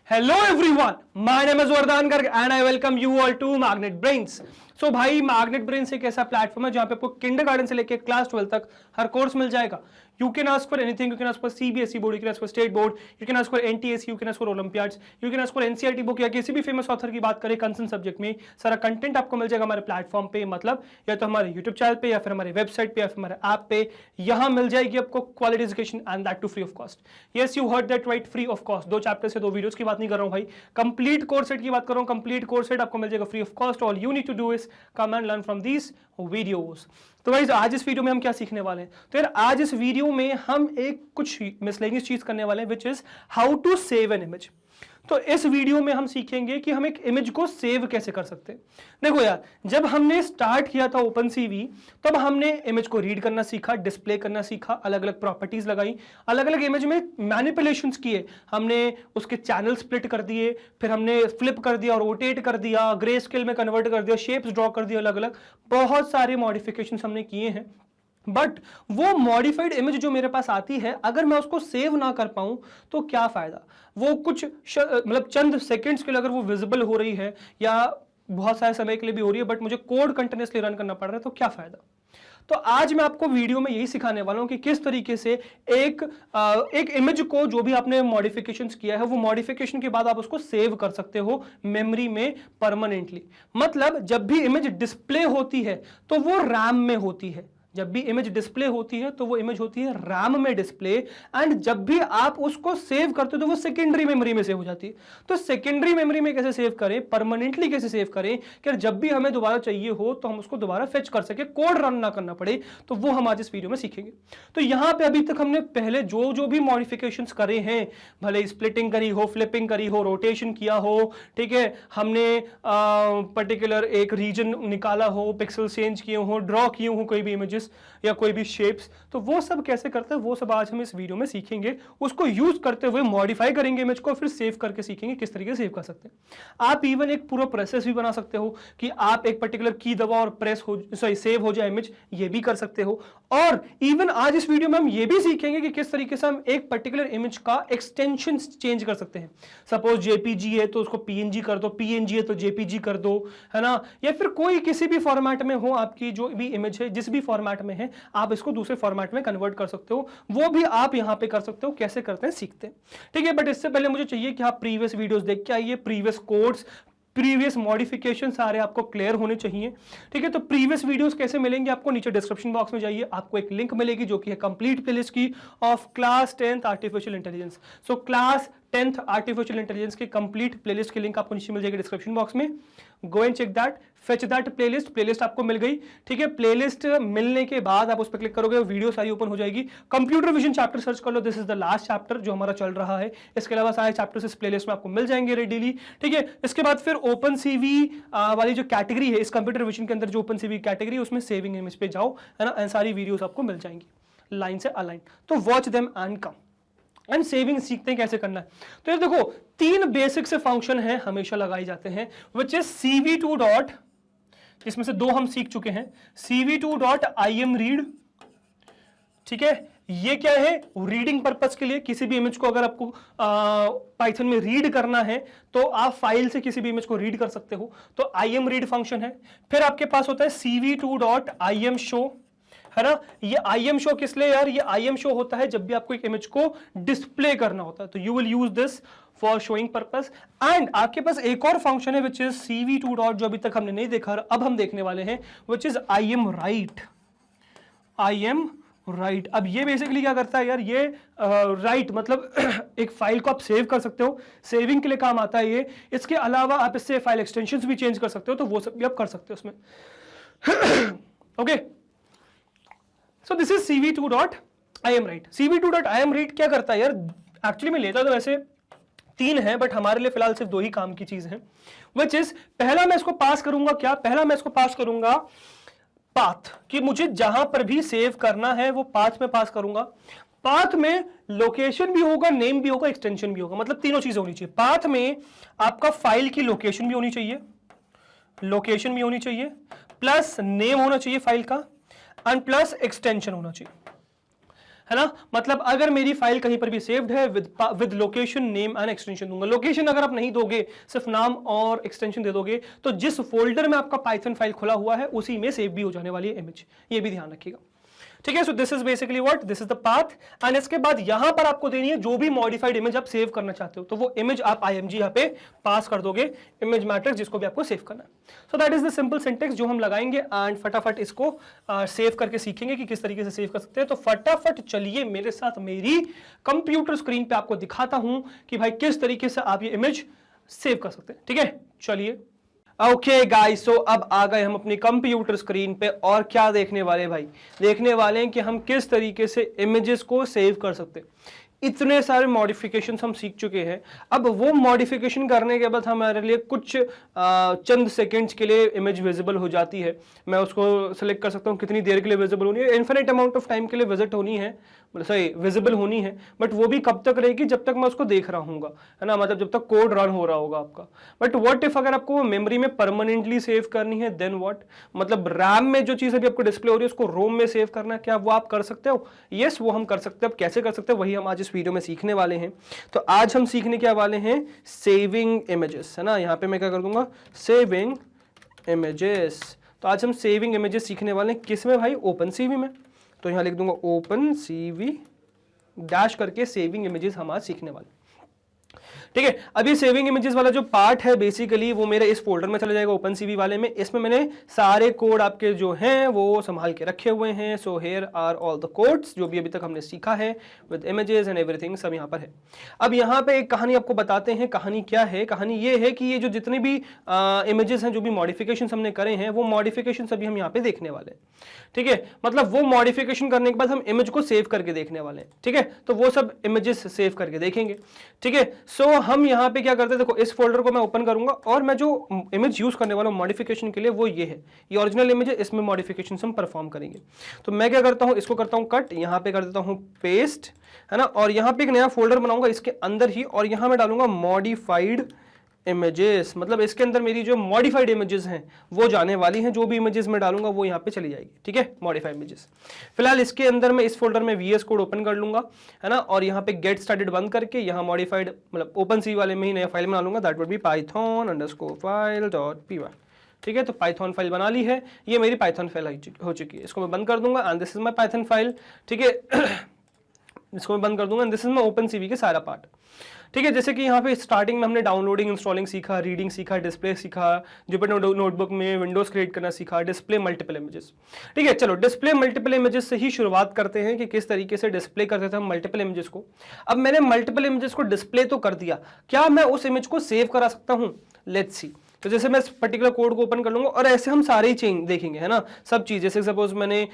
Hello everyone, my name is Vardhan Garg and I welcome you all to Magnet Brains. So भाई magnet brains एक ऐसा platform है जहां पे आपको किंडरगार्टन से लेकर क्लास 12 तक हर कोर्स मिल जाएगा. You can ask for anything. You can ask for CBSE board, you can ask for state board, you can ask for NTSE, you can ask for Olympiads, you can ask for NCERT book या किसी भी famous author की बात करें concern subject में सारा content आपको मिल जाएगा हमारे प्लेटफॉर्म पे. मतलब या तो हमारे यूट्यूब चैनल पे या फिर हमारे वेबसाइट पे या फिर हमारे ऐप पे यहाँ मिल जाएगी आपको quality education and that too free of cost. Yes you heard that right, free of cost. 2 chapter से 2 वीडियोस की बात नहीं कर रहा हूँ भाई, कंप्लीट कोर्स सेट की बात कर रहा हूँ. कंप्लीट कोर्स सेट आपको मिल जाएगा free of cost. All you need to do is come and learn from these videos. तो गाइस आज इस वीडियो में हम क्या सीखने वाले हैं? तो यार आज इस वीडियो में हम एक कुछ मिसलेनियस चीज करने वाले हैं which is how to save an image. तो इस वीडियो में हम सीखेंगे कि हम एक इमेज को सेव कैसे कर सकते हैं. देखो यार, जब हमने स्टार्ट किया था OpenCV तब हमने इमेज को रीड करना सीखा, डिस्प्ले करना सीखा, अलग अलग प्रॉपर्टीज लगाई, अलग अलग इमेज में मैनिपुलेशंस किए, हमने उसके चैनल स्प्लिट कर दिए, फिर हमने फ्लिप कर दिया, रोटेट कर दिया, ग्रे स्केल में कन्वर्ट कर दिया, शेप्स ड्रॉ कर दिया, अलग अलग बहुत सारे मॉडिफिकेशंस हमने किए हैं. बट वो मॉडिफाइड इमेज जो मेरे पास आती है अगर मैं उसको सेव ना कर पाऊं तो क्या फायदा. वो कुछ मतलब चंद सेकंड्स के लिए अगर वो विजिबल हो रही है या बहुत सारे समय के लिए भी हो रही है बट मुझे कोड कंटिन्यूअसली रन करना पड़ रहा है तो क्या फायदा. तो आज मैं आपको वीडियो में यही सिखाने वाला हूं कि किस तरीके से एक इमेज को जो भी आपने मॉडिफिकेशंस किया है वो मॉडिफिकेशन के बाद आप उसको सेव कर सकते हो मेमोरी में परमानेंटली. मतलब जब भी इमेज डिस्प्ले होती है तो वो रैम में होती है. जब भी इमेज डिस्प्ले होती है तो वो इमेज होती है रैम में डिस्प्ले. एंड जब भी आप उसको सेव करते हो तो वो सेकेंडरी मेमोरी में सेव हो जाती है. तो सेकेंडरी मेमोरी में कैसे सेव करें, परमानेंटली कैसे सेव करें कि जब भी हमें दोबारा चाहिए हो तो हम उसको दोबारा फेच कर सके, कोड रन ना करना पड़े. तो वो हम आज इस वीडियो में सीखेंगे. तो यहां पे अभी तक हमने पहले जो भी मॉडिफिकेशंस करे हैं, भले स्प्लिटिंग करी हो, फ्लिपिंग करी हो, रोटेशन किया हो, ठीक है, हमने पर्टिकुलर एक रीजन निकाला हो, पिक्सल चेंज किए हो, ड्रॉ किए हो कोई भी इमेजेस या कोई भी शेप्स, तो वो सब कैसे करते हैं वो सब आज हम इस वीडियो में सीखेंगे. उसको यूज करते हुए मॉडिफाई करेंगे इमेज को, फिर सेव करके सीखेंगे किस तरीके से सेव कर सकते हैं. आप इवन एक पूरा प्रोसेस भी बना सकते हो कि आप एक पर्टिकुलर की दबाओ और प्रेस हो, सॉरी सेव हो जाए इमेज, ये भी कर सकते हो. और इवन आज इस वीडियो में हम ये भी सीखेंगे कि किस तरीके से हम एक पर्टिकुलर इमेज का एक्सटेंशन चेंज कर सकते हैं. सपोज जेपीजी है तो उसको पीएनजी कर दो, पीएनजी है तो जेपीजी कर दो, है ना, या फिर कोई किसी भी फॉर्मेट में हो आपकी जो भी इमेज है, जिस भी फॉर्मेट में है आप इसको दूसरे फॉर्मेट में कन्वर्ट कर सकते हो. वो भी आप यहां पे कर सकते हो. कैसे करते हैं सीखते हैं, ठीक है. बट इससे पहले मुझे चाहिए कि आप प्रीवियस वीडियोस देख के आइए, प्रीवियस कोड्स, प्रीवियस मॉडिफिकेशन सारे आपको क्लियर होने चाहिए, ठीक है. तो प्रीवियस वीडियोस कैसे मिलेंगे आपको? नीचे डिस्क्रिप्शन बॉक्स में जाइए, आपको एक लिंक मिलेगी जो कि है कंप्लीट प्लेलिस्ट की of class 10th artificial intelligence. So class 10th artificial intelligence की कंप्लीट प्लेलिस्ट की लिंक आपको नीचे मिल जाएगी डिस्क्रिप्शन बॉक्स में. Go and check that, fetch that playlist. Playlist आपको मिल गई, ठीक है. प्लेलिस्ट मिलने के बाद आप उस पर क्लिक करोगे, वीडियो सारी ओपन हो जाएगी. कंप्यूटर विजन चैप्टर सर्च कर लो, this is the last chapter जो हमारा चल रहा है. इसके अलावा सारे चैप्टर्स इस प्लेलिस्ट में आपको मिल जाएंगे रेडीली, ठीक है. इसके बाद फिर OpenCV वाली जो कैटेगरी है इस कंप्यूटर विजन के अंदर, जो OpenCV कैटेगरी है उसमें सेविंग इमेज पे जाओ, है ना, सारी वीडियोस आपको मिल जाएंगी लाइन से अलाइन. तो watch them and come and saving सीखते हैं कैसे करना है. तो ये देखो 3 बेसिक से फंक्शन है हमेशा लगाए जाते हैं विच इज CV2 डॉट, इसमें से 2 हम सीख चुके हैं, CV2.IMRead, ठीक है. ये क्या है? रीडिंग पर्पस के लिए किसी भी इमेज को अगर आपको पाइथन में रीड करना है तो आप फाइल से किसी भी इमेज को रीड कर सकते हो, तो IMRead फंक्शन है. फिर आपके पास होता है CV2.IMShow, है ना. ये IMShow किस लिए यार? ये IMShow होता है जब भी आपको एक इमेज को डिस्प्ले करना होता है, तो you will use this for showing purpose. And आपके पास एक और फंक्शन है विच इज CV2 डॉट, जो अभी तक हमने नहीं देखा अब हम देखने वाले हैं, विच इज IMWrite. IMWrite अब ये बेसिकली क्या करता है यार? ये राइट मतलब एक फाइल को आप सेव कर सकते हो, सेविंग के लिए काम आता है ये. इसके अलावा आप इससे फाइल एक्सटेंशंस भी चेंज कर सकते हो, तो वो सब भी आप कर सकते हो उसमें. Okay, so this is CV2.IMWrite. CV2.IMWrite क्या करता है यार? एक्चुअली मैं लेता तो वैसे 3 है बट हमारे लिए फिलहाल सिर्फ 2 ही काम की चीज है, विच इज पहला मैं इसको पास करूंगा क्या? पहला मैं इसको पास करूंगा पाथ, कि मुझे जहां पर भी सेव करना है वो पाथ में पास करूंगा. पाथ में लोकेशन भी होगा, नेम भी होगा, एक्सटेंशन भी होगा, मतलब तीनों चीजें होनी चाहिए. पाथ में आपका फाइल की लोकेशन भी होनी चाहिए, लोकेशन भी होनी चाहिए, प्लस नेम होना चाहिए फाइल का, एंड प्लस एक्सटेंशन होना चाहिए. है ना। मतलब अगर मेरी फाइल कहीं पर भी सेव्ड है with location name and extension दूंगा। लोकेशन अगर आप नहीं दोगे, सिर्फ नाम और एक्सटेंशन दे दोगे, तो जिस फोल्डर में आपका पाइथन फाइल खुला हुआ है उसी में सेव भी हो जाने वाली है इमेज, ये भी ध्यान रखिएगा। ठीक है, so this is basically what, this is the path. And इसके बाद यहां पर आपको देनी है जो भी मॉडिफाइड इमेज आप सेव करना चाहते हो, तो वो इमेज आप img यहां पे पास कर दोगे, इमेज मैट्रिक्स जिसको भी आपको सेव करना है। So that is the simple syntax जो हम लगाएंगे एंड फटाफट इसको सेव करके सीखेंगे कि किस तरीके से सेव कर सकते हैं। तो फटाफट चलिए मेरे साथ मेरी कंप्यूटर स्क्रीन पे आपको दिखाता हूं कि भाई किस तरीके से आप ये इमेज सेव कर सकते हैं। ठीक है, चलिए। ओके गाइस, सो अब आ गए हम अपनी कंप्यूटर स्क्रीन पे और क्या देखने वाले भाई, देखने वाले हैं कि हम किस तरीके से इमेजेस को सेव कर सकते हैं। इतने सारे मॉडिफिकेशंस हम सीख चुके हैं, अब वो मॉडिफिकेशन करने के बाद हमारे लिए कुछ चंद सेकंड्स के लिए इमेज विजिबल हो जाती है। मैं उसको सेलेक्ट कर सकता हूँ कितनी देर के लिए विजिबल होनी है, इन्फिनिट अमाउंट ऑफ टाइम के लिए विजिट होनी है, सॉरी विजिबल होनी है, बट वो भी कब तक रहेगी, जब तक मैं उसको देख रहा हूँ, है ना, मतलब जब तक कोड रन हो रहा होगा आपका। बट व्हाट इफ अगर आपको मेमोरी में परमानेंटली सेव करनी है, देन व्हाट, मतलब रैम में जो चीज अभी आपको डिस्प्ले हो रही है उसको रोम में सेव करना है, क्या वो आप कर सकते हो? यस, वो हम कर सकते हैं। अब कैसे कर सकते हैं वही हम आज इस वीडियो में सीखने वाले हैं। तो आज हम सीखने क्या वाले हैं, सेविंग इमेजेस, है ना। यहाँ पे मैं क्या कर दूंगा, सेविंग इमेजेस। तो आज हम सेविंग इमेजेस सीखने वाले हैं, किस में भाई, ओपन सीवी में। तो यहाँ लिख दूंगा ओपन सीवी डैश करके सेविंग इमेजेस हम आज सीखने वाले। ठीक है, अभी सेविंग इमेजेस वाला जो पार्ट है बेसिकली वो मेरे इस फोल्डर में चला जाएगा ओपन सीवी वाले में। इसमें मैंने सारे कोड आपके जो हैं वो संभाल के रखे हुए हैं। So here are all the codes जो भी अभी तक हमने सीखा है विद इमेजेस एंड एवरीथिंग, सब यहाँ पर है। अब यहाँ पे एक कहानी आपको बताते हैं। कहानी क्या है, कहानी ये है कि ये जो जितने भी इमेजेस हैं, जो भी मॉडिफिकेशन हमने करे हैं, वो मॉडिफिकेशन अभी हम यहाँ पे देखने वाले हैं। ठीक है, मतलब वो मॉडिफिकेशन करने के बाद हम इमेज को सेव करके देखने वाले हैं। ठीक है, तो वो सब इमेजेस सेव करके देखेंगे। ठीक है, सो हम यहाँ पे क्या करते हैं, देखो इस फोल्डर को मैं ओपन करूंगा और मैं जो इमेज यूज करने वाला हूँ मॉडिफिकेशन के लिए वो ये है, ये ओरिजिनल इमेज है, इसमें मॉडिफिकेशन हम परफॉर्म करेंगे। तो मैं क्या करता हूँ, इसको करता हूँ कट, यहाँ पे कर देता हूँ पेस्ट, है ना, और यहाँ पे एक नया फोल्डर बनाऊंगा इसके अंदर ही, और यहाँ मैं डालूंगा मॉडिफाइड इमेजेस। मतलब इसके अंदर मेरी जो मॉडिफाइड इमेजेस हैं वो जाने वाली हैं, जो भी इमेजेस मैं डालूंगा वो यहाँ पे चली जाएगी। ठीक है, मॉडिफाइड इमेजेस। फिलहाल इसके अंदर मैं इस फोल्डर में VS कोड ओपन कर लूंगा, है ना, और यहाँ पे गेट स्टार्टेड बंद करके यहाँ मॉडिफाइड मतलब ओपन सी वाले में ही नया फाइल बना लूंगा, दैट वुड बी python_file.py। ठीक है, तो पाइथन फाइल बना ली है, ये मेरी पाइथन फाइल हो चुकी है। इसको मैं बंद कर दूंगा and this is my Python file. ठीक है, इसको मैं बंद कर दूंगा, this is my open CV के सारा पार्ट। ठीक है, जैसे कि यहाँ पे स्टार्टिंग में हमने डाउनलोडिंग, इंस्टॉलिंग सीखा, रीडिंग सीखा, डिस्प्ले सीखा, जुपिटर नोटबुक में विंडोज क्रिएट करना सीखा, डिस्प्ले मल्टीपल इमेजेस। ठीक है, चलो डिस्प्ले मल्टीपल इमेजेस से ही शुरुआत करते हैं कि किस तरीके से डिस्प्ले करते थे हम मल्टीपल इमेजेस को। अब मैंने मल्टीपल इमेजेस को डिस्प्ले तो कर दिया, क्या मैं उस इमेज को सेव करा सकता हूँ? Let's see. तो जैसे मैं इस पर्टिकुलर कोड को ओपन कर लूंगा और ऐसे हम सारे ही चेंज देखेंगे, है ना, सब चीज। जैसे सपोज मैंने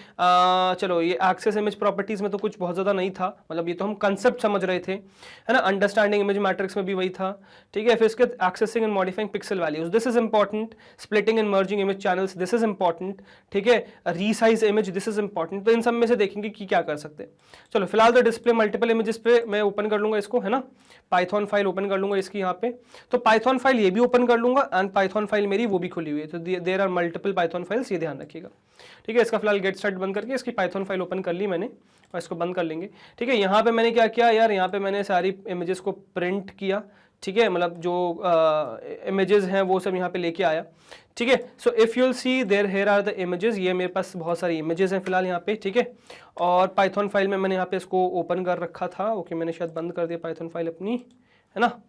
चलो ये एक्सेस इमेज प्रॉपर्टीज में तो कुछ बहुत ज्यादा नहीं था, मतलब ये तो हम कंसेप्ट समझ रहे थे, है ना। अंडरस्टैंडिंग इमेज मैट्रिक्स में भी वही था। ठीक है, फिर इसके accessing and modifying pixel values, this is important. Splitting and merging image channels, this is important. ठीक है, resize image, this is important. तो इन सब में से देखेंगे कि क्या कर सकते हैं। चलो फिलहाल तो डिस्प्ले मल्टीपल इमेजेस पे मैं ओपन कर लूंगा इसको, है ना, पाइथन फाइल ओपन कर लूंगा इसकी यहाँ पे। तो पाइथन फाइल ये भी ओपन कर लूंगा एंड पाइथन फाइल मेरी वो भी खुली हुई है, तो there are multiple Python files, ये ध्यान रखिएगा। ठीक है, इसका फिलहाल गेट स्टार्ट बंद करके इसकी पाइथन फाइल ओपन कर ली मैंने और इसको बंद कर लेंगे। ठीक है, यहाँ पे मैंने क्या किया यार, यहाँ पे मैंने सारी इमेजेस को प्रिंट किया। ठीक है, मतलब जो इमेजेस हैं वो सब यहाँ पे लेके आया। ठीक है, so if you'll see there here are the images, ये मेरे पास बहुत सारी इमेजेस हैं फिलहाल यहाँ पे। ठीक है, और पाइथन फाइल में मैंने यहाँ पे इसको ओपन कर रखा था। ओके, मैंने शायद बंद कर दिया पाइथन फाइल अपनी, है ना।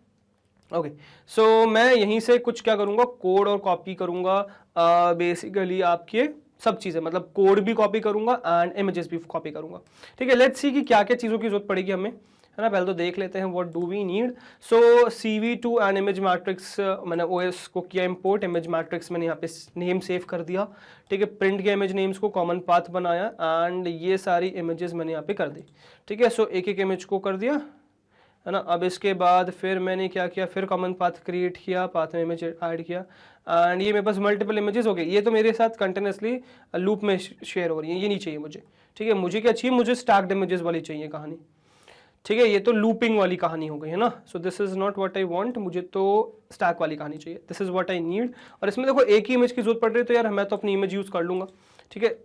ओके, सो मैं यहीं से कुछ क्या करूंगा, कोड और कॉपी करूंगा, बेसिकली आपके सब चीजें, मतलब कोड भी कॉपी करूंगा एंड इमेजेस भी कॉपी करूंगा। ठीक है, लेट्स सी कि क्या क्या चीजों की जरूरत पड़ेगी हमें, है ना। पहले तो देख लेते हैं what do we need. So CV2 and image matrix मैंने OS को किया इंपोर्ट, इमेज मैट्रिक्स मैंने यहाँ पे नेम सेव कर दिया। ठीक है, प्रिंट किया इमेज नेम्स को, कॉमन पाथ बनाया एंड ये सारी इमेजेस मैंने यहाँ पे कर दी। ठीक है, सो एक एक इमेज को कर दिया, है ना। अब इसके बाद फिर मैंने क्या किया, फिर कॉमन पाथ क्रिएट किया, पाथ में इमेज ऐड किया एंड ये मेरे पास मल्टीपल इमेजेस हो गए। ये तो मेरे साथ कंटिन्यूसली लूप में शेयर हो रही है, ये नहीं चाहिए मुझे। ठीक है, मुझे क्या चाहिए, मुझे स्टैक्ड इमेजेस वाली चाहिए कहानी। ठीक है, ये तो लूपिंग वाली कहानी हो गई, है ना। सो this is not what I want, मुझे तो स्टैक वाली कहानी चाहिए, this is what I need. और इसमें देखो एक ही इमेज की जरूरत पड़ रही है, तो यार मैं तो अपनी इमेज यूज कर लूंगा। ठीक है,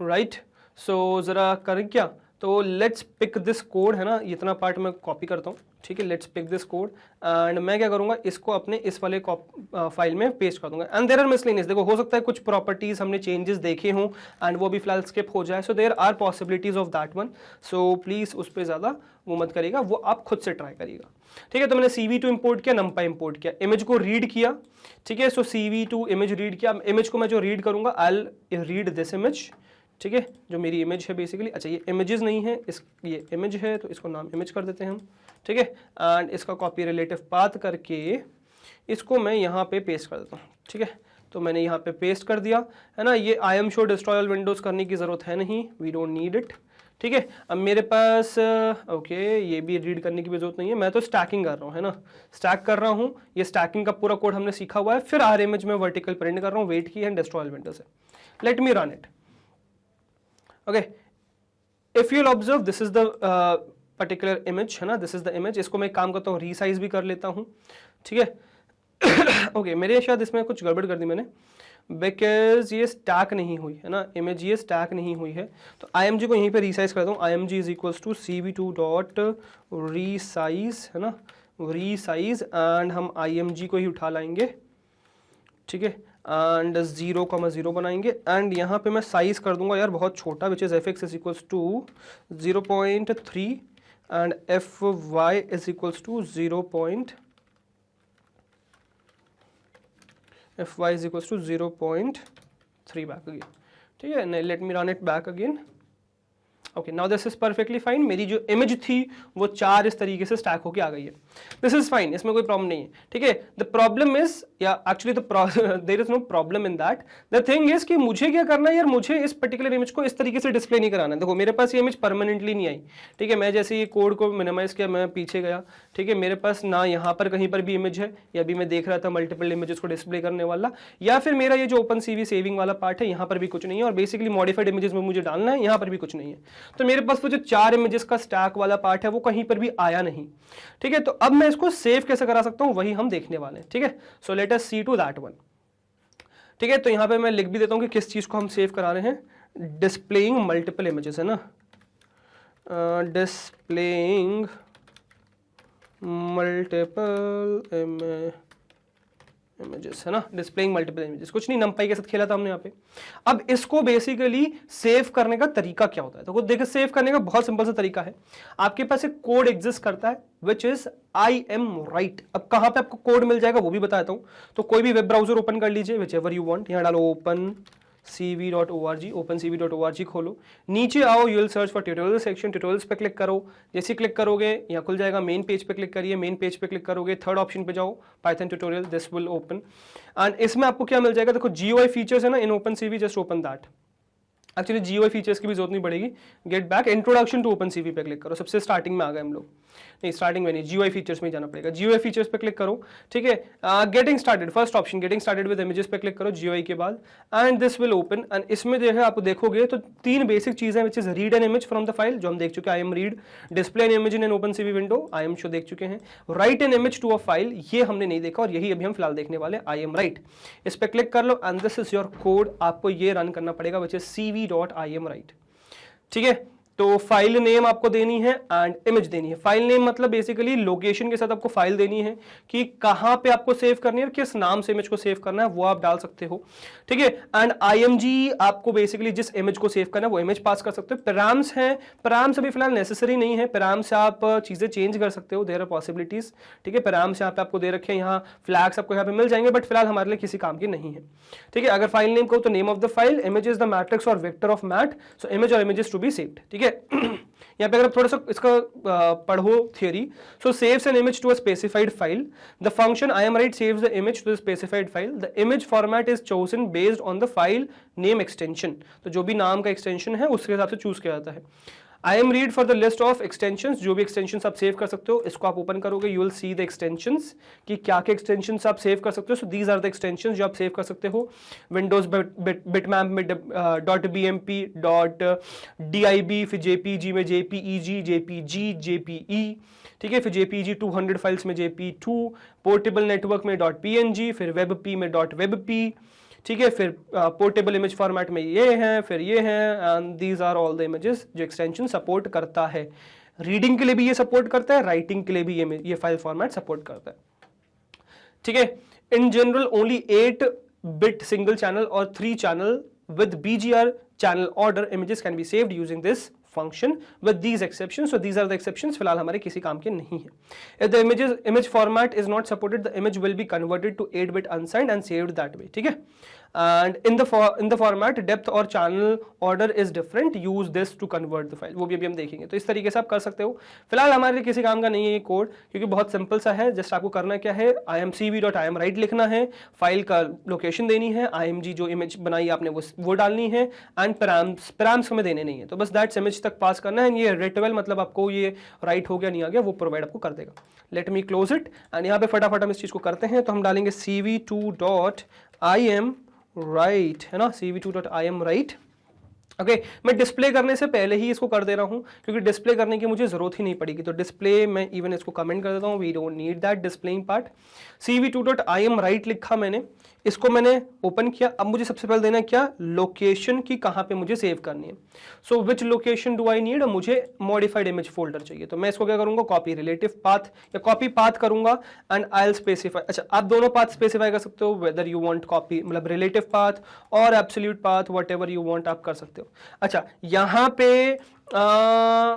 राइट। सो ज़रा करें क्या, तो लेट्स पिक दिस कोड, है ना, इतना पार्ट मैं कॉपी करता हूँ, ठीक है। Let's pick this code and मैं क्या करूँगा, इसको अपने इस वाले फाइल में पेस्ट कर दूंगा। एंड देयर आर मिसलेनियस, देखो हो सकता है कुछ प्रॉपर्टीज हमने चेंजेस देखे हों एंड वो भी फिलहाल स्किप हो जाए, so there are possibilities of that one. So please उस पर ज़्यादा वो मत करिएगा, वो आप खुद से ट्राई करिएगा, ठीक है। तो मैंने CV2 इंपोर्ट किया, numpy इंपोर्ट किया, इमेज को रीड किया, ठीक है। सो CV2 इमेज रीड किया, इमेज को मैं जो रीड करूंगा, I will read this image, ठीक है, जो मेरी इमेज है बेसिकली। अच्छा ये इमेजेस नहीं है, ये इमेज है, तो इसको नाम इमेज कर देते हैं हम, ठीक है। एंड इसका कॉपी रिलेटिव पाथ करके इसको मैं यहाँ पे पेस्ट कर देता हूँ, ठीक है। तो मैंने यहाँ पे पेस्ट कर दिया, है ना। ये I am show destroy all Windows करने की जरूरत है नहीं, वी डोंट नीड इट, ठीक है। अब मेरे पास ओके ये भी रीड करने की भी जरूरत नहीं है, मैं तो स्टैकिंग कर रहा हूँ, है ना, स्टैक कर रहा हूँ। ये स्टैकिंग का पूरा कोड हमने सीखा हुआ है। फिर आर इमेज में वर्टिकल प्रिंट कर रहा हूँ, वेट की एंड डिस्ट्रॉय ऑल विंडोज है। Late me run it, okay. If you observe this is the particular image, है ना, दिस इज द इमेज। इसको मैं काम करता हूँ, रीसाइज भी कर लेता हूँ, ठीक है। ओके मेरे शायद इसमें कुछ गड़बड़ कर दी मैंने, बिकॉज ये स्टैक नहीं हुई, है ना, इमेज ये स्टैक नहीं हुई है। तो IMG को यहीं पे रीसाइज करता हूँ, IMG is equals to CV2 dot resize, है ना, रीसाइज, एंड हम IMG को ही उठा लाएंगे, ठीक है। एंड 0,0 बनाएंगे एंड यहाँ पे मैं साइज कर दूंगा यार बहुत छोटा, which is fx is equals to 0.3 and fy is equals to 0. fy is equals to 0.3 back again, ठीक है। Late me run it back again, okay now this is perfectly fine. मेरी जो इमेज थी वो 4 इस तरीके से स्टैक होके आ गई है, दिस इज फाइन, इसमें कोई प्रॉब्लम नहीं है, ठीक है। द प्रॉब्लम इज, या actually there is no problem in that, the thing is कि मुझे क्या करना है यार, मुझे इस पर्टिकुलर इमेज को इस तरीके से डिस्प्ले नहीं कराना है। देखो मेरे पास ये इमेज परमानेंटली नहीं आई, ठीक है। मैं जैसे ये कोड को मिनिमाइज किया, मैं पीछे गया, ठीक है, मेरे पास ना यहाँ पर कहीं पर भी इमेज है, या भी मैं देख रहा था मल्टीपल इमेजेस को डिस्प्ले करने वाला, या फिर मेरा ये जो OpenCV सेविंग वाला पार्ट है यहाँ पर भी कुछ नहीं है, और बेसिकली मॉडिफाइड इमेजेस में मुझे डालना है, यहाँ पर भी कुछ नहीं है। तो मेरे पास वो जो 4 इमेजेस का स्टैक वाला पार्ट है वो कहीं पर भी आया नहीं, ठीक है। तो अब मैं इसको सेव कैसे करा सकता हूं वही हम देखने वाले हैं, ठीक है। So let us see to that one, ठीक है। तो यहां पे मैं लिख भी देता हूं कि किस चीज को हम सेव करा रहे हैं, डिस्प्लेइंग मल्टीपल इमेजेस, है ना, डिस्प्लेइंग मल्टीपल इमेजेस, है ना, डिस्प्लेइंग मल्टीपल इमेजेस। कुछ नहीं, नंपाई के साथ खेला था हमने यहाँ पे। अब इसको बेसिकली सेव करने का तरीका क्या होता है, तो देखिए सेव करने का बहुत सिंपल सा तरीका है। आपके पास एक कोड एग्जिस्ट करता है विच इज IMWrite। अब कहां पे आपको कोड मिल जाएगा वो भी बताता हूं। तो कोई भी वेब ब्राउजर ओपन कर लीजिए, विच एवर यू वांट, यहां डालो opencv.org, opencv.org खोलो, नीचे आओ, you will search for tutorial section, tutorials पे क्लिक करो। जैसे क्लिक करोगे यहाँ खुल जाएगा, मेन पेज पे क्लिक करिए, मेन पेज पे क्लिक करोगे, थर्ड ऑप्शन पे जाओ, Python tutorial, this will open and इसमें आपको क्या मिल जाएगा, देखो GUI फीचर्स है ना in OpenCV, just open that. Actually GUI features की भी जरूरत नहीं पड़ेगी, get back, introduction to OpenCV पे क्लिक करो, सबसे स्टार्टिंग में आ गए हम लोग, नहीं स्टार्टिंग में नहीं, GUI फीचर्स में जाना पड़ेगा, GUI फीचर्स पे क्लिक करो, ठीक है। Getting started, first option getting started with images पे क्लिक करो GUI के बाद, and this will open. And इसमें जो है आप देखोगे तो 3 बेसिक चीजें, which is read an image from the file, जो हम देख चुके हैं, IM read, display an image in an OpenCV window, IM show देख चुके हैं, write an image to a file, ये हमने नहीं देखा और यही अभी हम फिलहाल देखने वाले, IM राइट। इस पे क्लिक कर लो and this is your code, आपको ये रन करना पड़ेगा, विच इज CV.IMWrite, ठीक है। तो फाइल नेम आपको देनी है एंड इमेज देनी है। फाइल नेम मतलब बेसिकली लोकेशन के साथ आपको फाइल देनी है कि कहां पे आपको सेव करनी है और किस नाम से इमेज को सेव करना है, वो आप डाल सकते हो, ठीक है। एंड IMG आपको बेसिकली जिस इमेज को सेव करना है वो इमेज पास कर सकते हो। पैराम्स हैं, पैराम्स अभी फिलहाल नेसेसरी नहीं है, पैराम्स से आप चीजें चेंज कर सकते हो, देयर आर पॉसिबिलिटीज, ठीक है। पैराम्स यहाँ पे आपको दे रखे हैं, यहाँ फ्लैग्स आपको यहाँ पे मिल जाएंगे, बट फिलहाल हमारे लिए किसी काम की नहीं है, ठीक है। अगर फाइल नेम को तो name of the file, image is the matrix और vector of mat, so image और इमेजेस टू बी सेव्ड, ठीक है। यहाँ पे अगर थोड़ा सा इसका पढ़ो theory, so saves an image to a specified file, the function IMWrite saves the image to the specified file, the image format is chosen based on the file name extension, तो जो भी नाम का एक्सटेंशन है उसके हिसाब से choose किया जाता है। IMRead for the list of extensions, जो भी extensions आप सेव कर सकते हो, इसको आप ओपन करोगे, you will see the extensions कि क्या क्या extensions आप सेव कर सकते हो। So these are the extensions जो आप सेव कर सकते हो। Windows bitmap में .bmp, .dib, फिर JPG में JPEG, JPG, JPE, ठीक है। फिर JPEG 200 फाइल्स में JP2, पोर्टेबल नेटवर्क में .png, फिर WebP में .webp, ठीक है, फिर पोर्टेबल इमेज फॉर्मेट में ये हैं, फिर ये हैं, and these are all the images जो एक्सटेंशन सपोर्ट करता है। रीडिंग के लिए भी ये सपोर्ट करता है, राइटिंग के लिए भी ये फाइल फॉर्मेट सपोर्ट करता है। ठीक है, in general only 8-bit single channel और 3 channel with BGR channel order images can be saved using this function with these exceptions. So these are the exceptions, फिलहाल हमारे किसी काम के नहीं है. If the image format is not supported, the image will be converted to 8-bit unsigned and saved that way. ठीक है, and in the format depth और channel order is different. Use this to convert the file. वो भी अभी हम देखेंगे. तो इस तरीके से आप कर सकते हो. फिलहाल हमारे लिए किसी काम का नहीं है ये कोड, क्योंकि बहुत सिंपल सा है. जस्ट आपको करना क्या है, imcv.imwrite लिखना है, फाइल का लोकेशन देनी है, img जो इमेज बनाई आपने वो डालनी है, एंड पैराम्स हमें देने नहीं है. तो बस दैट्स इमेज तक पास करना है. ये रेटेबल मतलब आपको ये राइट हो गया नहीं आ गया वो प्रोवाइड आपको कर देगा. Let me close it and यहाँ पे फटाफट हम इस चीज को करते हैं. तो हम डालेंगे cv2.imwrite, है ना, cv2.imwrite. ओके, मैं डिस्प्ले करने से पहले ही इसको कर दे रहा हूं क्योंकि डिस्प्ले करने की मुझे जरूरत ही नहीं पड़ेगी. तो डिस्प्ले में इवन इसको कमेंट कर देता हूं, we don't need that displaying part. cv2.imwrite लिखा मैंने, इसको मैंने ओपन किया. अब मुझे सबसे पहले देना है क्या, लोकेशन की कहां पे मुझे सेव करनी है. So which location do I need, मुझे मॉडिफाइड इमेज फोल्डर चाहिए. तो मैं इसको क्या करूंगा, कॉपी रिलेटिव पाथ या कॉपी पाथ करूंगा एंड आई विल स्पेसिफाई. अच्छा, आप दोनों पाथ स्पेसिफाई कर सकते हो, वेदर यू वांट कॉपी मतलब रिलेटिव पाथ और absolute path, whatever you want आप कर सकते हो. अच्छा, यहां पे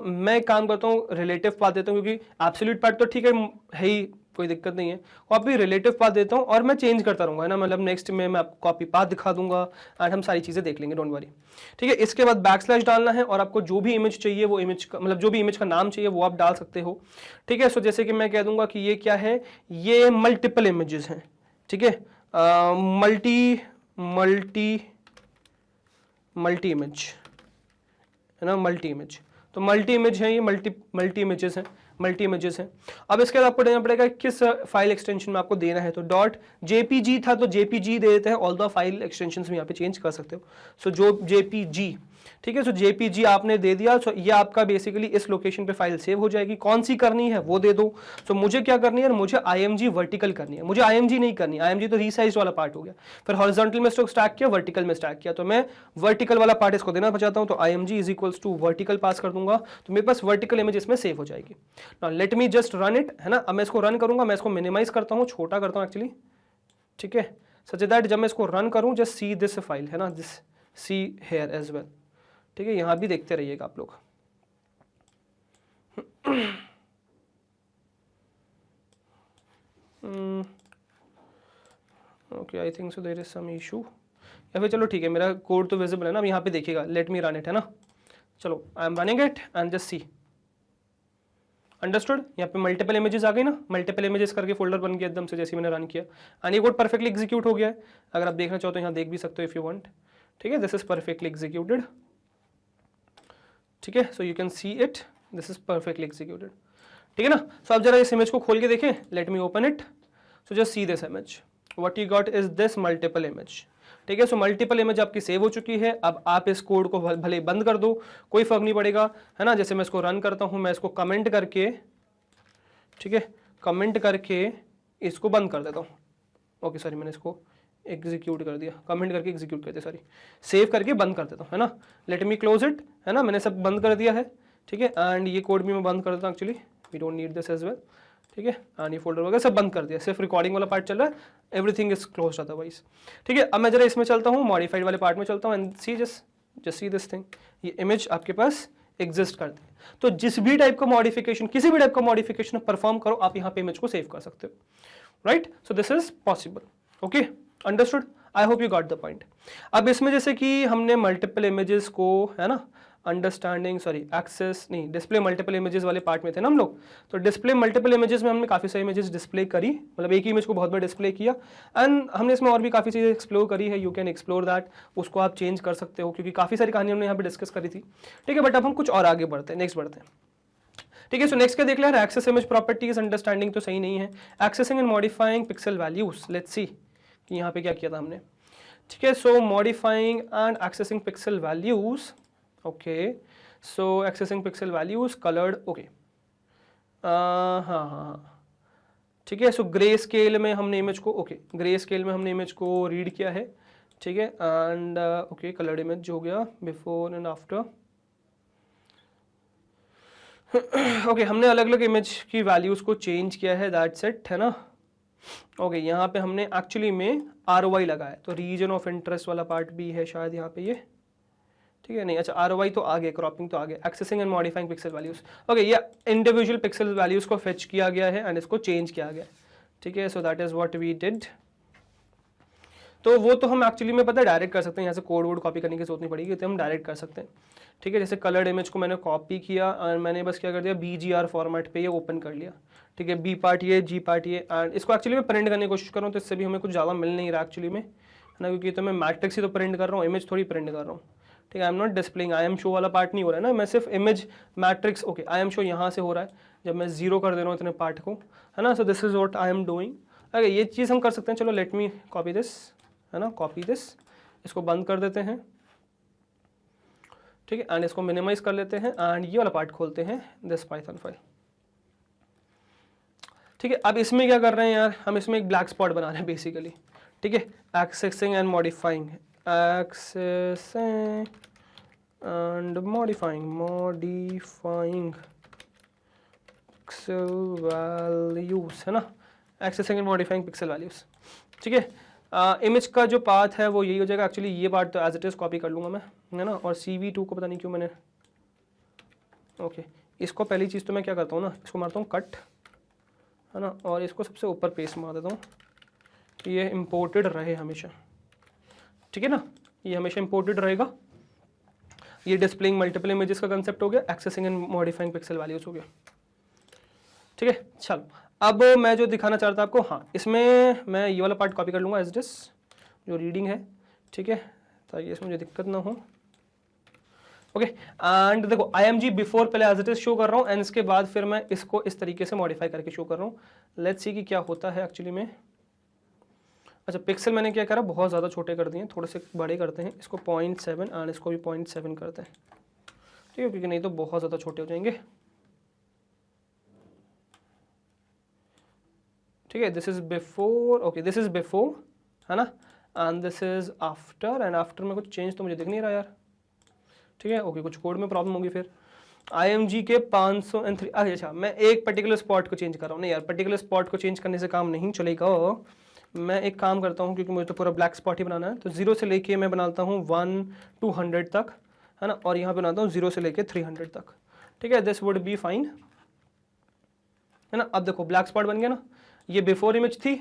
मैं काम करता हूं रिलेटिव पाथ देता हूं क्योंकि एब्सोल्यूट पाथ तो ठीक है ही, कोई दिक्कत नहीं है. कॉपी रिलेटिव पाथ देता हूं और मैं चेंज करता रहूंगा, है ना. मतलब नेक्स्ट में मैं आपको कॉपी पाथ दिखा दूंगा एंड हम सारी चीजें देख लेंगे, डोंट वरी. ठीक है, इसके बाद बैकस्लैश डालना है और आपको जो भी इमेज चाहिए वो इमेज का मतलब जो भी इमेज का नाम चाहिए वो आप डाल सकते हो. ठीक है, सो जैसे कि मैं कह दूंगा कि ये क्या है, ये मल्टीपल इमेजेस हैं. ठीक है, मल्टी इमेज, है ना, मल्टी इमेज. तो मल्टी इमेज है ये, मल्टी इमेजेस हैं, मल्टी इमेजेस हैं. अब इसके बाद आपको देना पड़ेगा किस फाइल एक्सटेंशन में आपको देना है. तो .jpg था तो jpg दे देते हैं. ऑल द फाइल एक्सटेंशंस में यहाँ पे चेंज कर सकते हो. सो जो jpg, ठीक है, सो jpg आपने दे दिया. सो ये आपका बेसिकली इस लोकेशन पे फाइल सेव हो जाएगी. कौन सी करनी है वो दे दो. सो मुझे क्या करनी है, मुझे img वर्टिकल करनी है. मुझे img नहीं करनी, img तो रीसाइज वाला पार्ट हो गया. फिर हॉरिजॉन्टल में स्टैक किया, वर्टिकल में स्टैक किया. तो मैं वर्टिकल वाला पार्ट इसको देना चाहता हूं. तो img is equals to vertical पास कर दूंगा. तो मेरे पास वर्टिकल इमेज इसमें सेव हो जाएगी. Now let me just run it, है ना. अब मैं इसको रन करूंगा, मैं इसको मिनिमाइज करता हूं, छोटा करता हूं एक्चुअली. ठीक है, सच दैट जब मैं इसको रन करूं, जस्ट सी दिस फाइल, है ना, this see here as well. ठीक है, यहां भी देखते रहिएगा आप लोग. Okay, I think so there is some issue. या फिर चलो ठीक है, मेरा कोड तो विजिबल है ना. अब यहाँ पे देखिएगा, लेट मी रन इट, है ना. चलो, I am running it and just C. Understood. यहाँ पे मल्टीपल इमेजेस आ गई ना, मल्टीपल इमेजेस करके फोल्डर बन गया एकदम से जैसे मैंने रन किया. एंड ये कोड परफेक्टली एग्जीक्यूट हो गया है. अगर आप देखना चाहो तो यहाँ देख भी सकते हो इफ यू वांट. ठीक है, दिस इज परफेक्टली एग्जीक्यूटेड. ठीक है, सो you can see it, this is perfectly executed. ठीक है ना. सो आप जरा इस इमेज को खोल के देखें. Let me open it. So just see this image. What you got is this multiple image. ठीक है, सो मल्टीपल इमेज आपकी सेव हो चुकी है. अब आप इस कोड को भले बंद कर दो, कोई फर्क नहीं पड़ेगा, है ना. जैसे मैं इसको रन करता हूं, मैं इसको कमेंट करके, ठीक है, कमेंट करके इसको बंद कर देता हूं. ओके सॉरी, मैंने इसको एग्जीक्यूट कर दिया, कमेंट करके एग्जीक्यूट कर दिया, सॉरी, सेव करके बंद कर देता हूं, है ना. लेट मी क्लोज इट, है ना. मैंने सब बंद कर दिया है. ठीक है, एंड ये कोड भी मैं बंद कर देता हूं actually, we don't need this as well. ठीक है, एंड ये फोल्डर वगैरह सब बंद कर दिया, सिर्फ रिकॉर्डिंग वाला पार्ट चल रहा है, एवरीथिंग इज क्लोज्ड अदरवाइज. ठीक है, अब मैं जरा इसमें चलता हूँ, मॉडिफाइड वाले पार्ट में चलता हूँ and see just see this thing. ये इमेज आपके पास एग्जिस्ट करती है. तो जिस भी टाइप का मॉडिफिकेशन, किसी भी टाइप का मॉडिफिकेशन परफॉर्म करो, आप यहाँ पे इमेज को सेव कर सकते हो. Right, so this is possible. Okay, understood. I hope you got the point. अब इसमें जैसे कि हमने मल्टीपल इमेजेस को, है ना, अंडरस्टैंडिंग, सॉरी, एक्सेस नहीं, डिस्प्ले मल्टीपल इमेजेस वाले पार्ट में थे ना हम लोग. तो डिस्प्ले मल्टीपल इमेजेस में हमने काफ़ी सारी इमेजेस डिस्प्ले करी, मतलब एक ही इमेज को बहुत बार डिस्प्ले किया. एंड हमने इसमें और भी काफ़ी चीज़ें एक्सप्लोर करी है. यू कैन एक्सप्लोर दैट, उसको आप चेंज कर सकते हो क्योंकि काफ़ी सारी कहानी हमने यहाँ पे डिस्कस करी थी. ठीक है, बट अब हम कुछ और आगे बढ़ते हैं, नेक्स्ट बढ़ते हैं. ठीक है, सो नेक्स्ट क्या देख लिया, एक्सेस इमेज प्रॉपर्टीज. अंडरस्टैंडिंग तो सही नहीं है. Accessing and modifying pixel values. Let's see कि यहाँ पे क्या किया था हमने. ठीक है, so modifying and accessing pixel values. Okay, so accessing pixel values, coloured. Okay, हाँ, ठीक है. सो ग्रे स्केल में हमने इमेज को, ओके, ग्रे स्केल में हमने इमेज को रीड किया है. ठीक है। एंड ओके कलर्ड इमेज जो हो गया बिफोर एंड आफ्टर। ओके हमने अलग अलग इमेज की वैल्यूज़ को चेंज किया है, दैट्स इट, है ना। ओके यहाँ पे हमने एक्चुअली में ROI लगाया, तो रीजन ऑफ इंटरेस्ट वाला पार्ट भी है शायद यहाँ पे ये, ठीक है। नहीं अच्छा ROI तो आगे, क्रॉपिंग तो आगे, accessing and modifying pixel values. Okay ये इंडिविजुअल पिक्सल वैल्यूज को फेच किया गया है एंड इसको चेंज किया गया, ठीक है। So that is what we did. तो वो तो हम एक्चुअली में पता है डायरेक्ट कर सकते हैं, यहाँ से कोड वोड कॉपी करने की जरूरत नहीं पड़ेगी, तो हम डायरेक्ट कर सकते हैं, ठीक है। जैसे कलर्ड इमेज को मैंने कॉपी किया और मैंने बस क्या कर दिया BGR फॉर्मेट पे ये ओपन कर लिया, ठीक है। B पार्ट ये, G पार्ट ये, एंड इसको एक्चुअली मैं प्रिंट करने की कोशिश कर रहा हूँ, तो इससे भी हमें कुछ ज़्यादा मिल नहीं रहा एक्चुअली में, है ना, क्योंकि तो मैं मैट्रिक्स ही तो प्रिंट कर रहा हूँ, इमेज थोड़ी प्रिंट कर रहा हूँ, ठीक है। I am not displaying, I am show वाला पार्ट नहीं हो रहा है ना, मैं सिर्फ image matrix, okay I am show यहाँ से हो रहा है जब मैं 0 कर दे रहा हूँ इतने पार्ट को, है ना। सो this is what I am doing. Okay ये चीज़ हम कर सकते हैं, चलो लेट मी कॉपी दिस, है ना, कॉपी दिस, इसको बंद कर देते हैं, ठीक है, एंड इसको मिनिमाइज कर लेते हैं एंड ये वाला पार्ट खोलते हैं दिस पाइथन फाइल, ठीक है। अब इसमें क्या कर रहे हैं यार, हम इसमें एक ब्लैक स्पॉट बना रहे हैं बेसिकली, ठीक है। Accessing and modifying, accessing and modifying pixel values, है ना, accessing and modifying pixel values, ठीक है। इमेज का जो पाथ है वो यही हो जाएगा, एक्चुअली ये पार्ट तो एज इट इज़ कॉपी कर लूँगा मैं, है ना। और CV2 को पता नहीं क्यों मैंने, ओके इसको पहली चीज़ तो मैं क्या करता हूँ ना, इसको मारता हूँ कट, है ना, और इसको सबसे ऊपर पेस्ट मार देता हूँ कि ये इम्पोर्टेड रहे हमेशा, ठीक है ना, ये हमेशा इम्पोर्टेड रहेगा। ये डिस्प्लेइंग मल्टीपल इमेजेस का कंसेप्ट हो गया, accessing and modifying pixel values हो गया, ठीक है। चलो अब मैं जो दिखाना चाह रहा था आपको, हाँ इसमें मैं ये वाला पार्ट कॉपी कर लूँगा एज इट इज जो रीडिंग है, ठीक है, ताकि इसमें मुझे दिक्कत ना हो। ओके एंड देखो IMG बिफोर पहले एज इट इज शो कर रहा हूँ एंड इसके बाद फिर मैं इसको इस तरीके से मॉडिफाई करके शो कर रहा हूँ। लेट्स सी कि क्या होता है एक्चुअली में। अच्छा पिक्सल मैंने क्या करा, बहुत ज़्यादा छोटे कर दिए, थोड़े से बड़े करते हैं, इसको 0.7 एंड इसको भी 0.7 करते हैं, ठीक है, क्योंकि नहीं तो बहुत ज़्यादा छोटे हो जाएंगे, ठीक है। This is before, okay this is before, है ना, and this is after, and after में कुछ चेंज तो मुझे दिख नहीं रहा यार, ठीक है। ओके कुछ कोड में प्रॉब्लम होगी फिर। IMG के 503, अच्छा मैं एक पर्टिकुलर स्पॉट को चेंज कर रहा हूँ, नहीं यार पर्टिकुलर स्पॉट को चेंज करने से काम नहीं चलेगा, मैं एक काम करता हूँ क्योंकि मुझे तो पूरा ब्लैक स्पॉट ही बनाना है, तो 0 से लेके मैं बनाता हूँ 1 to 100 तक, है ना, और यहाँ पे बनाता हूँ 0 से लेके 300 तक, ठीक है। दिस वुड बी फाइन, है ना। अब देखो ब्लैक स्पॉट बन गया ना, ये बिफोर इमेज थी,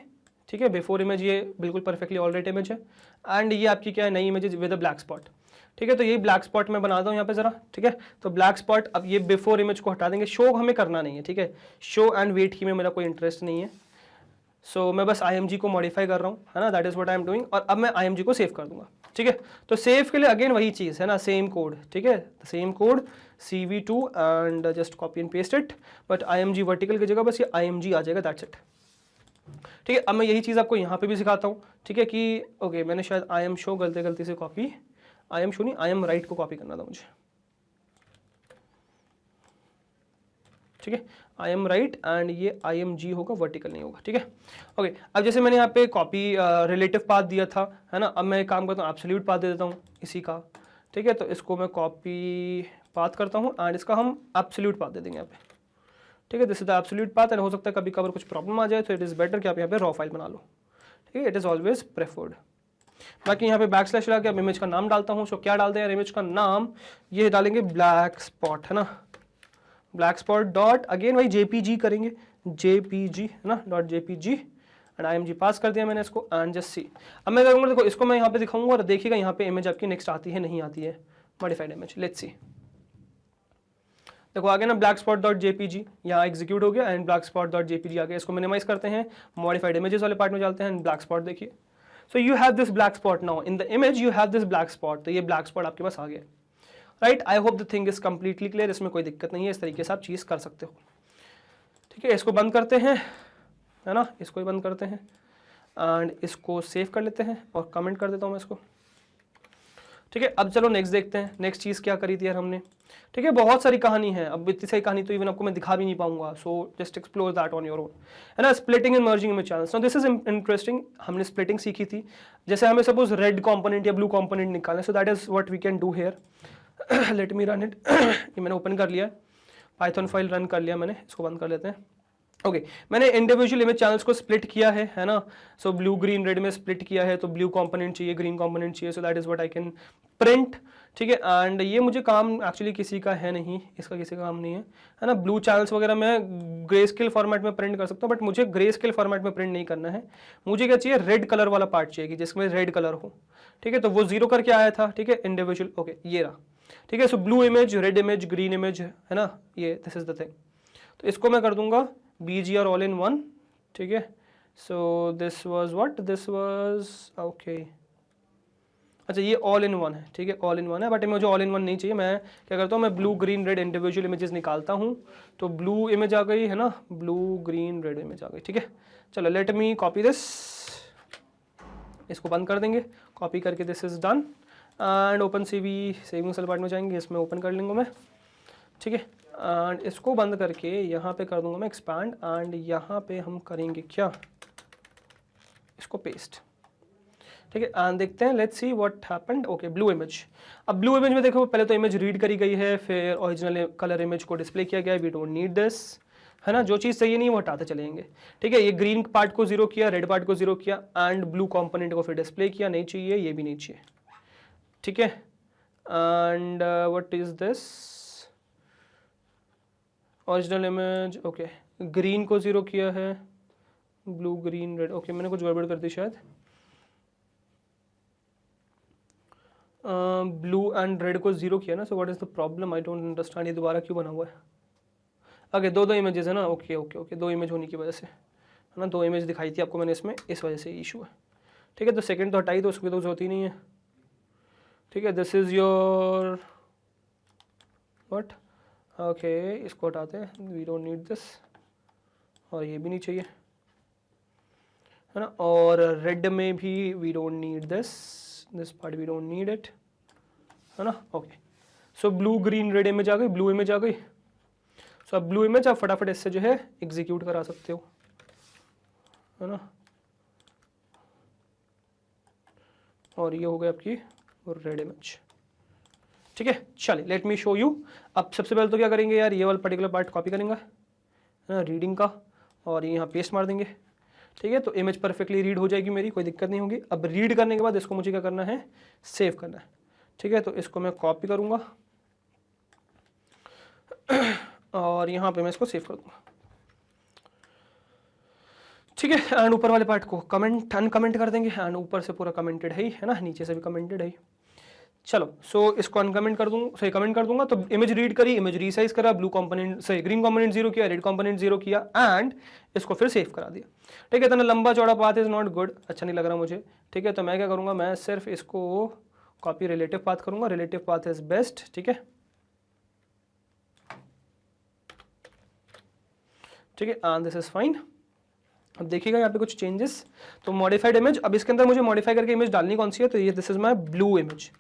ठीक है, बिफोर इमेज ये बिल्कुल परफेक्टली ऑलराइट इमेज है, एंड ये आपकी क्या है, नई image with a black spot, ठीक है। तो ये ब्लैक स्पॉट मैं बनाता हूँ यहाँ पे जरा, ठीक है। तो ब्लैक स्पॉट, अब ये बिफोर इमेज को हटा देंगे, शो हमें करना नहीं है, ठीक है, शो एंड वेट की में मेरा कोई इंटरेस्ट नहीं है, सो मैं बस IMG को मॉडिफाई कर रहा हूँ, है ना, that is what I am doing. और अब मैं IMG को सेव कर दूंगा, ठीक है। तो सेव के लिए अगेन वही चीज़ है ना, सेम कोड, ठीक है, same code CV2 and just copy and paste it, but IMG vertical की जगह बस ये IMG आ जाएगा, दैट्स इट, ठीक है। अब मैं यही चीज़ आपको यहाँ पे भी सिखाता हूँ, ठीक है, कि ओके मैंने शायद I am show गलती से कॉपी, I am show नहीं I am write को कॉपी करना था मुझे, ठीक है, I am write एंड ये IMG होगा, वर्टिकल नहीं होगा, ठीक है। ओके अब जैसे मैंने यहाँ पे कॉपी रिलेटिव पाथ दिया था, है ना, अब मैं एक काम करता हूँ एब्सोल्यूट पाथ दे देता हूँ इसी का, ठीक है। तो इसको मैं कॉपी पाथ करता हूँ एंड इसका हम एब्सोल्यूट पाथ दे देंगे यहाँ पे, ठीक है। This is the absolute path and हो सकता है कभी कभार कुछ प्रॉब्लम आ जाए, तो इट इज़ बेटर कि आप यहाँ पे रॉ फाइल बना लो, ठीक है, इट इज़ ऑलवेज प्रेफर्ड। बाकी यहाँ पे बैकस्लैश लगा के अब इमेज का नाम डालता हूँ, सो क्या डालते हैं यार, इमेज का नाम ये डालेंगे ब्लैक स्पॉट, है ना, ब्लैक स्पॉट डॉट अगेन वही JPG करेंगे, JPG, है ना, डॉट JPG एंड IMG पास कर दिया मैंने इसको एंड जस्ट सी। अब मैं करूँगा, देखो इसको मैं यहाँ पे दिखाऊंगा और देखिएगा यहाँ पे इमेज आपकी नेक्स्ट आती है नहीं आती है, मॉडिफाइड इमेज, लेट्स सी। देखो आगे ना ब्लैक स्पॉट डॉट JPG यहाँ एग्जीक्यूट हो गया and black spot dot JPG आ गया, इसको मिनिमाइज करते हैं, मॉडिफाइड इमेजेस वाले पार्ट में जाते हैं, ब्लैक स्पॉट देखिए, so you have this black spot now in the image, you have this black spot, तो ये ब्लैक स्पॉट आपके पास आ गया, right. I hope the thing is completely clear, इसमें कोई दिक्कत नहीं है, इस तरीके से आप चीज़ कर सकते हो, ठीक है। इसको बंद करते हैं, है ना, इसको ही बंद करते हैं एंड इसको सेव कर लेते हैं और कमेंट कर देता हूँ मैं इसको। ठीक है, अब चलो नेक्स्ट देखते हैं, नेक्स्ट चीज़ क्या करी थी यार हमने। ठीक है, बहुत सारी कहानी है, अब इतनी सारी कहानी तो इवन आपको मैं दिखा भी नहीं पाऊंगा, so just explore that on your own, है ना। Splitting and merging image channels, now this is interesting. हमने स्प्लिटिंग सीखी थी, जैसे हमें सपोज रेड कंपोनेंट या ब्लू कंपोनेंट निकालना है, so that is what we can do here. Let me run it. ये मैंने ओपन कर लिया, पाइथन फाइल रन कर लिया मैंने, इसको बंद कर लेते हैं। ओके मैंने इंडिविजुअल इमेज चैनल्स को स्प्लिट किया है ना। सो ब्लू ग्रीन रेड में स्प्लिट किया है, तो ब्लू कंपोनेंट चाहिए, ग्रीन कंपोनेंट चाहिए, सो that is what I can print. ठीक है, एंड ये मुझे काम एक्चुअली किसी का है नहीं, इसका किसी का काम नहीं है ना। ब्लू चैनल्स वगैरह मैं ग्रे स्केल फॉर्मेट में प्रिंट कर सकता हूँ, बट मुझे ग्रे स्केल फॉर्मेट में प्रिंट नहीं करना है। मुझे क्या चाहिए, रेड कलर वाला पार्ट चाहिए जिसमें रेड कलर हो। ठीक है, तो वो 0 करके आया था। ठीक है, इंडिविजुअल, ओके ये रहा। ठीक है, सो blue image, red image, green image, है ना, ये दिस इज द थिंग। तो इसको मैं कर दूंगा BGR ऑल इन वन। ठीक है, so this was what, this was okay, अच्छा ये ऑल इन वन है। ठीक है, ऑल इन वन है, बट मुझे ऑल इन वन नहीं चाहिए। मैं क्या करता हूँ, मैं blue green red individual images निकालता हूँ। तो ब्लू इमेज आ गई है ना, ब्लू ग्रीन रेड इमेज आ गई। ठीक है, चलो लेट मी कॉपी दिस, इसको बंद कर देंगे, कॉपी करके this is done and open CV saving cell part में जाएंगे, इसमें ओपन कर लेंगे मैं। ठीक है, एंड इसको बंद करके यहाँ पे कर दूंगा मैं एक्सपैंड, एंड यहाँ पे हम करेंगे क्या, इसको पेस्ट। ठीक है, एंड देखते हैं, let's see what happened. Okay blue image, अब ब्लू इमेज में देखो पहले तो इमेज रीड करी गई है, फिर ओरिजिनल कलर इमेज को डिस्प्ले किया गया है, वी डोंट नीड दिस, है ना। जो चीज़ चाहिए नहीं वो हटाते चलेंगे। ठीक है, ये ग्रीन पार्ट को 0 किया, रेड पार्ट को 0 किया, एंड ब्लू कंपोनेंट को फिर डिस्प्ले किया, नहीं चाहिए, ये भी नहीं चाहिए। ठीक है, and what is this, original image, okay green को 0 किया है, ब्लू ग्रीन रेड, ओके मैंने कुछ गड़बड़ कर दी शायद। ब्लू एंड रेड को 0 किया ना, so what is the problem, I don't understand, ये दोबारा क्यों बना हुआ है। ओके दो इमेजेस है ना, ओके ओके ओके, 2 इमेज होने की वजह से, है ना, 2 इमेज दिखाई थी आपको मैंने इसमें, इस वजह से इशू है। ठीक है, तो सेकंड तो हटाई, तो उसकी तो होती नहीं है। ठीक है, this is your what, okay इसको हटाते हैं, वी डोंट नीड दिस, और ये भी नहीं चाहिए, है ना। और रेड में भी we don't need this part we don't need it, है ना। Okay so blue green red image आ गई, ब्लू इमेज आ गई। सो अब ब्लू इमेज आप फटाफट इससे जो है एग्जीक्यूट करा सकते हो, है ना। और ये हो गई आपकी रेड इमेज। ठीक है, चलिए लेट मी शो यू। अब सबसे पहले तो क्या करेंगे यार, ये वाला पर्टिकुलर पार्ट कॉपी करेंगे, है ना, रीडिंग का, और ये यहाँ पेस्ट मार देंगे। ठीक है, तो इमेज परफेक्टली रीड हो जाएगी मेरी, कोई दिक्कत नहीं होगी। अब रीड करने के बाद इसको मुझे क्या करना है, सेव करना है। ठीक है, तो इसको मैं कॉपी करूँगा और यहाँ पे मैं इसको सेव कर दूँगा। ठीक है, एंड ऊपर वाले पार्ट को कमेंट अनकमेंट कर देंगे, एंड ऊपर से पूरा कमेंटेड है ना, नीचे से भी कमेंटेड है। चलो सो इसको अनकमेंट कर दूंगा, सही कमेंट कर दूंगा। तो इमेज रीड करी, इमेज रीसाइज करा, ब्लू कंपोनेंट सही ग्रीन कंपोनेंट 0 किया, रेड कंपोनेंट 0 किया, एंड इसको फिर सेव करा दिया। ठीक है, इतना लंबा चौड़ा पाथ इज नॉट गुड, अच्छा नहीं लग रहा मुझे। ठीक है, तो मैं क्या करूँगा, मैं सिर्फ इसको कॉपी रिलेटिव पाथ करूँगा, रिलेटिव पाथ इज बेस्ट। ठीक है, ठीक है, एंड दिस इज फाइन। अब देखिएगा यहाँ पे कुछ चेंजेस, तो मॉडिफाइड इमेज, अब इसके अंदर मुझे मॉडिफाई करके इमेज डालनी कौन सी है, तो ये this is my blue image.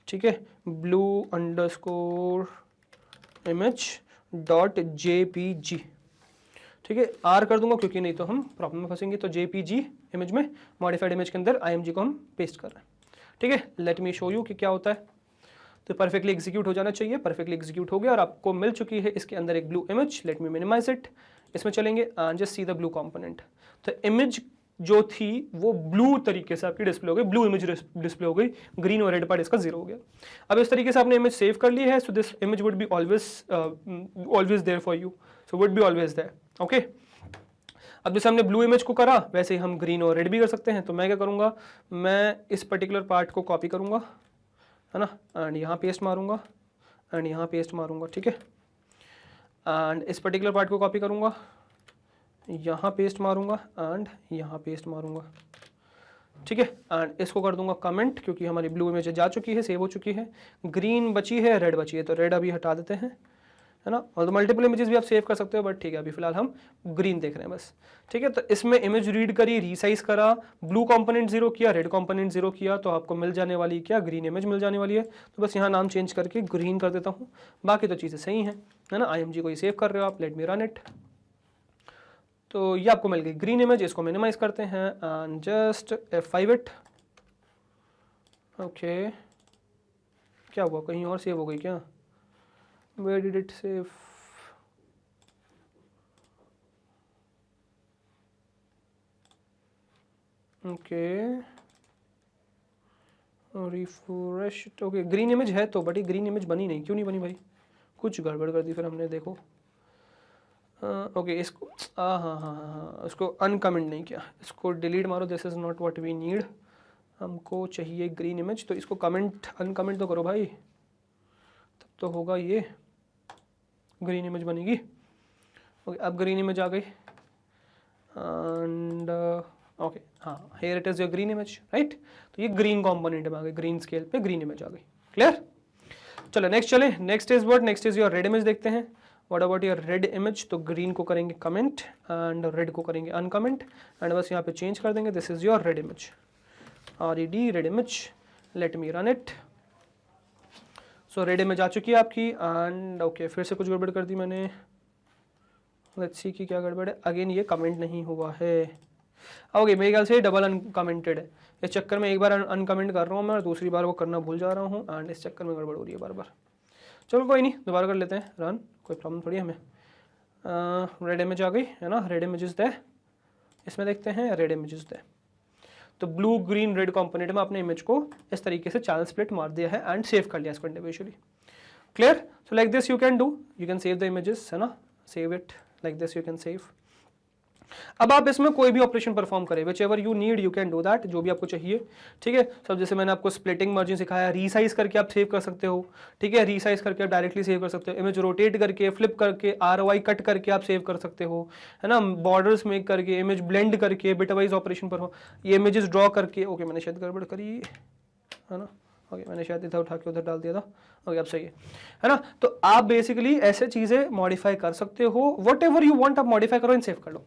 ठीक है, blue underscore image dot JPG। ठीक है, R कर दूंगा क्योंकि नहीं तो हम प्रॉब्लम में फंसेंगे। तो JPG इमेज में मॉडिफाइड इमेज के अंदर IMG को हम पेस्ट कर रहे हैं। ठीक है, लेट मी शो यू कि क्या होता है। तो परफेक्टली एग्जीक्यूट हो जाना चाहिए, परफेक्टली एग्जीक्यूट हो गया और आपको मिल चुकी है इसके अंदर एक blue image. Let me minimize it, इसमें चलेंगे and just see the blue component. तो इमेज जो थी वो ब्लू तरीके से आपकी डिस्प्ले हो गई, ब्लू इमेज डिस्प्ले हो गई, ग्रीन और रेड पार्ट इसका 0 हो गया। अब इस तरीके से आपने इमेज सेव कर ली है, so this image would be always there for you, so would be always there. Okay, अब जैसे हमने ब्लू इमेज को करा वैसे ही हम ग्रीन और रेड भी कर सकते हैं। तो मैं क्या करूँगा, मैं इस पर्टिकुलर पार्ट को कॉपी करूँगा, है ना, एंड यहाँ पेस्ट मारूँगा एंड यहाँ पेस्ट मारूँगा। ठीक है, एंड इस पर्टिकुलर पार्ट को कॉपी करूँगा, यहाँ पेस्ट मारूंगा एंड यहाँ पेस्ट मारूंगा। ठीक है, एंड इसको कर दूंगा कमेंट क्योंकि हमारी ब्लू इमेज जा चुकी है, सेव हो चुकी है। ग्रीन बची है, रेड बची है, तो रेड अभी हटा देते हैं, है ना। और मल्टीपल इमेजेस भी आप सेव कर सकते हो, बट ठीक है अभी फिलहाल हम ग्रीन देख रहे हैं बस, ठीक है। तो इसमें इमेज रीड करी, रीसाइज करा, ब्लू कंपोनेंट 0 किया, रेड कंपोनेंट 0 किया, तो आपको मिल जाने वाली क्या, ग्रीन इमेज मिल जाने वाली है। तो बस यहाँ नाम चेंज करके ग्रीन कर देता हूँ, बाकी तो चीज़ें सही हैं, है ना। IMG को ही सेव कर रहे हो आप, लेट मी रन इट। तो ये आपको मिल गई ग्रीन इमेज, इसको मिनिमाइज करते हैं and just F5 it. Okay, क्या हुआ, कहीं और सेव हो गई क्या, where did it save, okay refresh. Okay green image है तो, बट ये ग्रीन इमेज बनी नहीं, क्यों नहीं बनी भाई, कुछ गड़बड़ कर दी फिर हमने, देखो। ओके इसको हाँ हाँ हाँ हाँ, इसको अनकमेंट नहीं किया, इसको डिलीट मारो, this is not what we need, हमको चाहिए ग्रीन इमेज। तो इसको कमेंट अनकमेंट तो करो भाई, तब तो होगा ये ग्रीन इमेज बनेगी। ओके अब ग्रीन इमेज आ गई एंड ओके हाँ, here it is your green image, right. तो ये ग्रीन कॉम्पोनेंट में आ गई, ग्रीन स्केल पे ग्रीन इमेज आ गई, क्लियर। चलो नेक्स्ट चले, next is what, next is your red image देखते हैं। What about your red image, तो ग्रीन को करेंगे कमेंट एंड रेड को करेंगे अनकमेंट एंड बस यहाँ पे चेंज कर देंगे, this is your red image, RED red image, let me run it. So red image आ चुकी है आपकी एंड ओके फिर से कुछ गड़बड़ कर दी मैंने, लेट्स सी कि क्या गड़बड़ है। अगेन ये कमेंट नहीं हुआ है, ओके मेरे ख्याल से डबल अनकमेंटेड है, इस चक्कर में एक बार अनकमेंट कर रहा हूँ मैं और दूसरी बार वो करना भूल जा रहा हूँ एंड इस चक्कर में गड़बड़ हो रही है बार बार। चलो कोई नहीं, दोबारा कर लेते हैं रन, कोई प्रॉब्लम थोड़ी है हमें। रेड इमेज आ गई है ना, रेड इमेजेस दे, इसमें देखते हैं रेड इमेजेस दे। तो ब्लू ग्रीन रेड कंपोनेंट में अपने इमेज को इस तरीके से चैनल स्प्लिट मार दिया है एंड सेव कर लिया इसको individually, clear. So like this you can do, you can save the images, है ना, save it like this you can save. अब आप इसमें कोई भी ऑपरेशन परफॉर्म करें, which ever you need you can do that, जो भी आपको चाहिए, ठीक है। सब जैसे मैंने आपको स्प्लिटिंग मर्जिंग सिखाया, रीसाइज करके आप सेव कर सकते हो, ठीक है, रीसाइज करके आप डायरेक्टली सेव कर सकते हो, इमेज रोटेट करके, फ्लिप करके, ROI कट करके आप सेव कर सकते हो, है ना, बॉर्डर्स मेक करके, इमेज ब्लेंड करके, बिटवाइज ऑपरेशन परफॉर्म, ये इमेजेस ड्रॉ करके। ओके मैंने शायद गड़बड़ करी है ना, ओके मैंने शायद इधर उठा के उधर डाल दिया था, ओके अब सही है ना। तो आप बेसिकली ऐसे चीजें मॉडिफाई कर सकते हो, वट एवर यू वांट आप मॉडिफाई करो एंड सेव कर लो,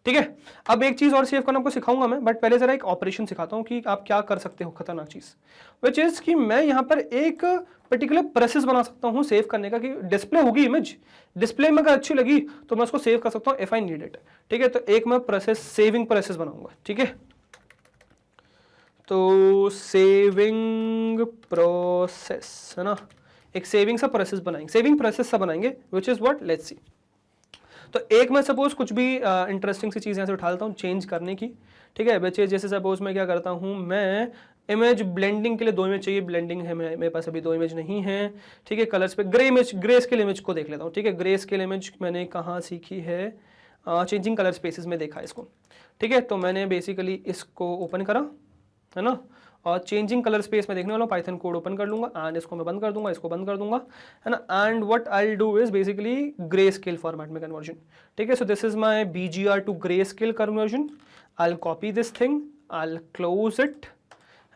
ठीक है। अब एक चीज और सेव करना आपको सिखाऊंगा मैं, बट पहले जरा एक ऑपरेशन सिखाता हूं कि आप क्या कर सकते हो खतरनाक चीज, विच इज कि मैं यहां पर एक पर्टिकुलर प्रोसेस बना सकता हूं सेव करने का, कि डिस्प्ले होगी इमेज, डिस्प्ले में अगर अच्छी लगी तो मैं उसको सेव कर सकता हूं इफ आई नीड इट, ठीक है। तो एक मैं प्रोसेस, सेविंग प्रोसेस बनाऊंगा, ठीक है। तो सेविंग प्रोसेस है ना, एक सेविंग सा प्रोसेस बनाएंगे, सेविंग प्रोसेस सा बनाएंगे, which is what, let's see. तो एक मैं सपोज कुछ भी इंटरेस्टिंग सी चीज़ यहाँ से उठा लेता हूँ चेंज करने की, ठीक है। बच्चे जैसे सपोज मैं क्या करता हूँ, मैं इमेज ब्लेंडिंग के लिए 2 इमेज चाहिए, ब्लेंडिंग है मेरे पास अभी 2 इमेज नहीं है, ठीक है। कलर्स पे grey image, grey scale image को देख लेता हूँ, ठीक है। ग्रे स्केल इमेज मैंने कहाँ सीखी है, चेंजिंग कलर स्पेसिस में देखा इसको, ठीक है। तो मैंने बेसिकली इसको ओपन करा, है ना, और चेंजिंग कलर स्पेस में देखने वाला पाइथन कोड ओपन कर लूंगा एंड इसको मैं बंद कर दूंगा, इसको बंद कर दूंगा, है ना। And what I will do is basically grey scale format में कन्वर्जन, ठीक है। So this is my BGR to grey scale conversion, I will copy this thing, I will close it,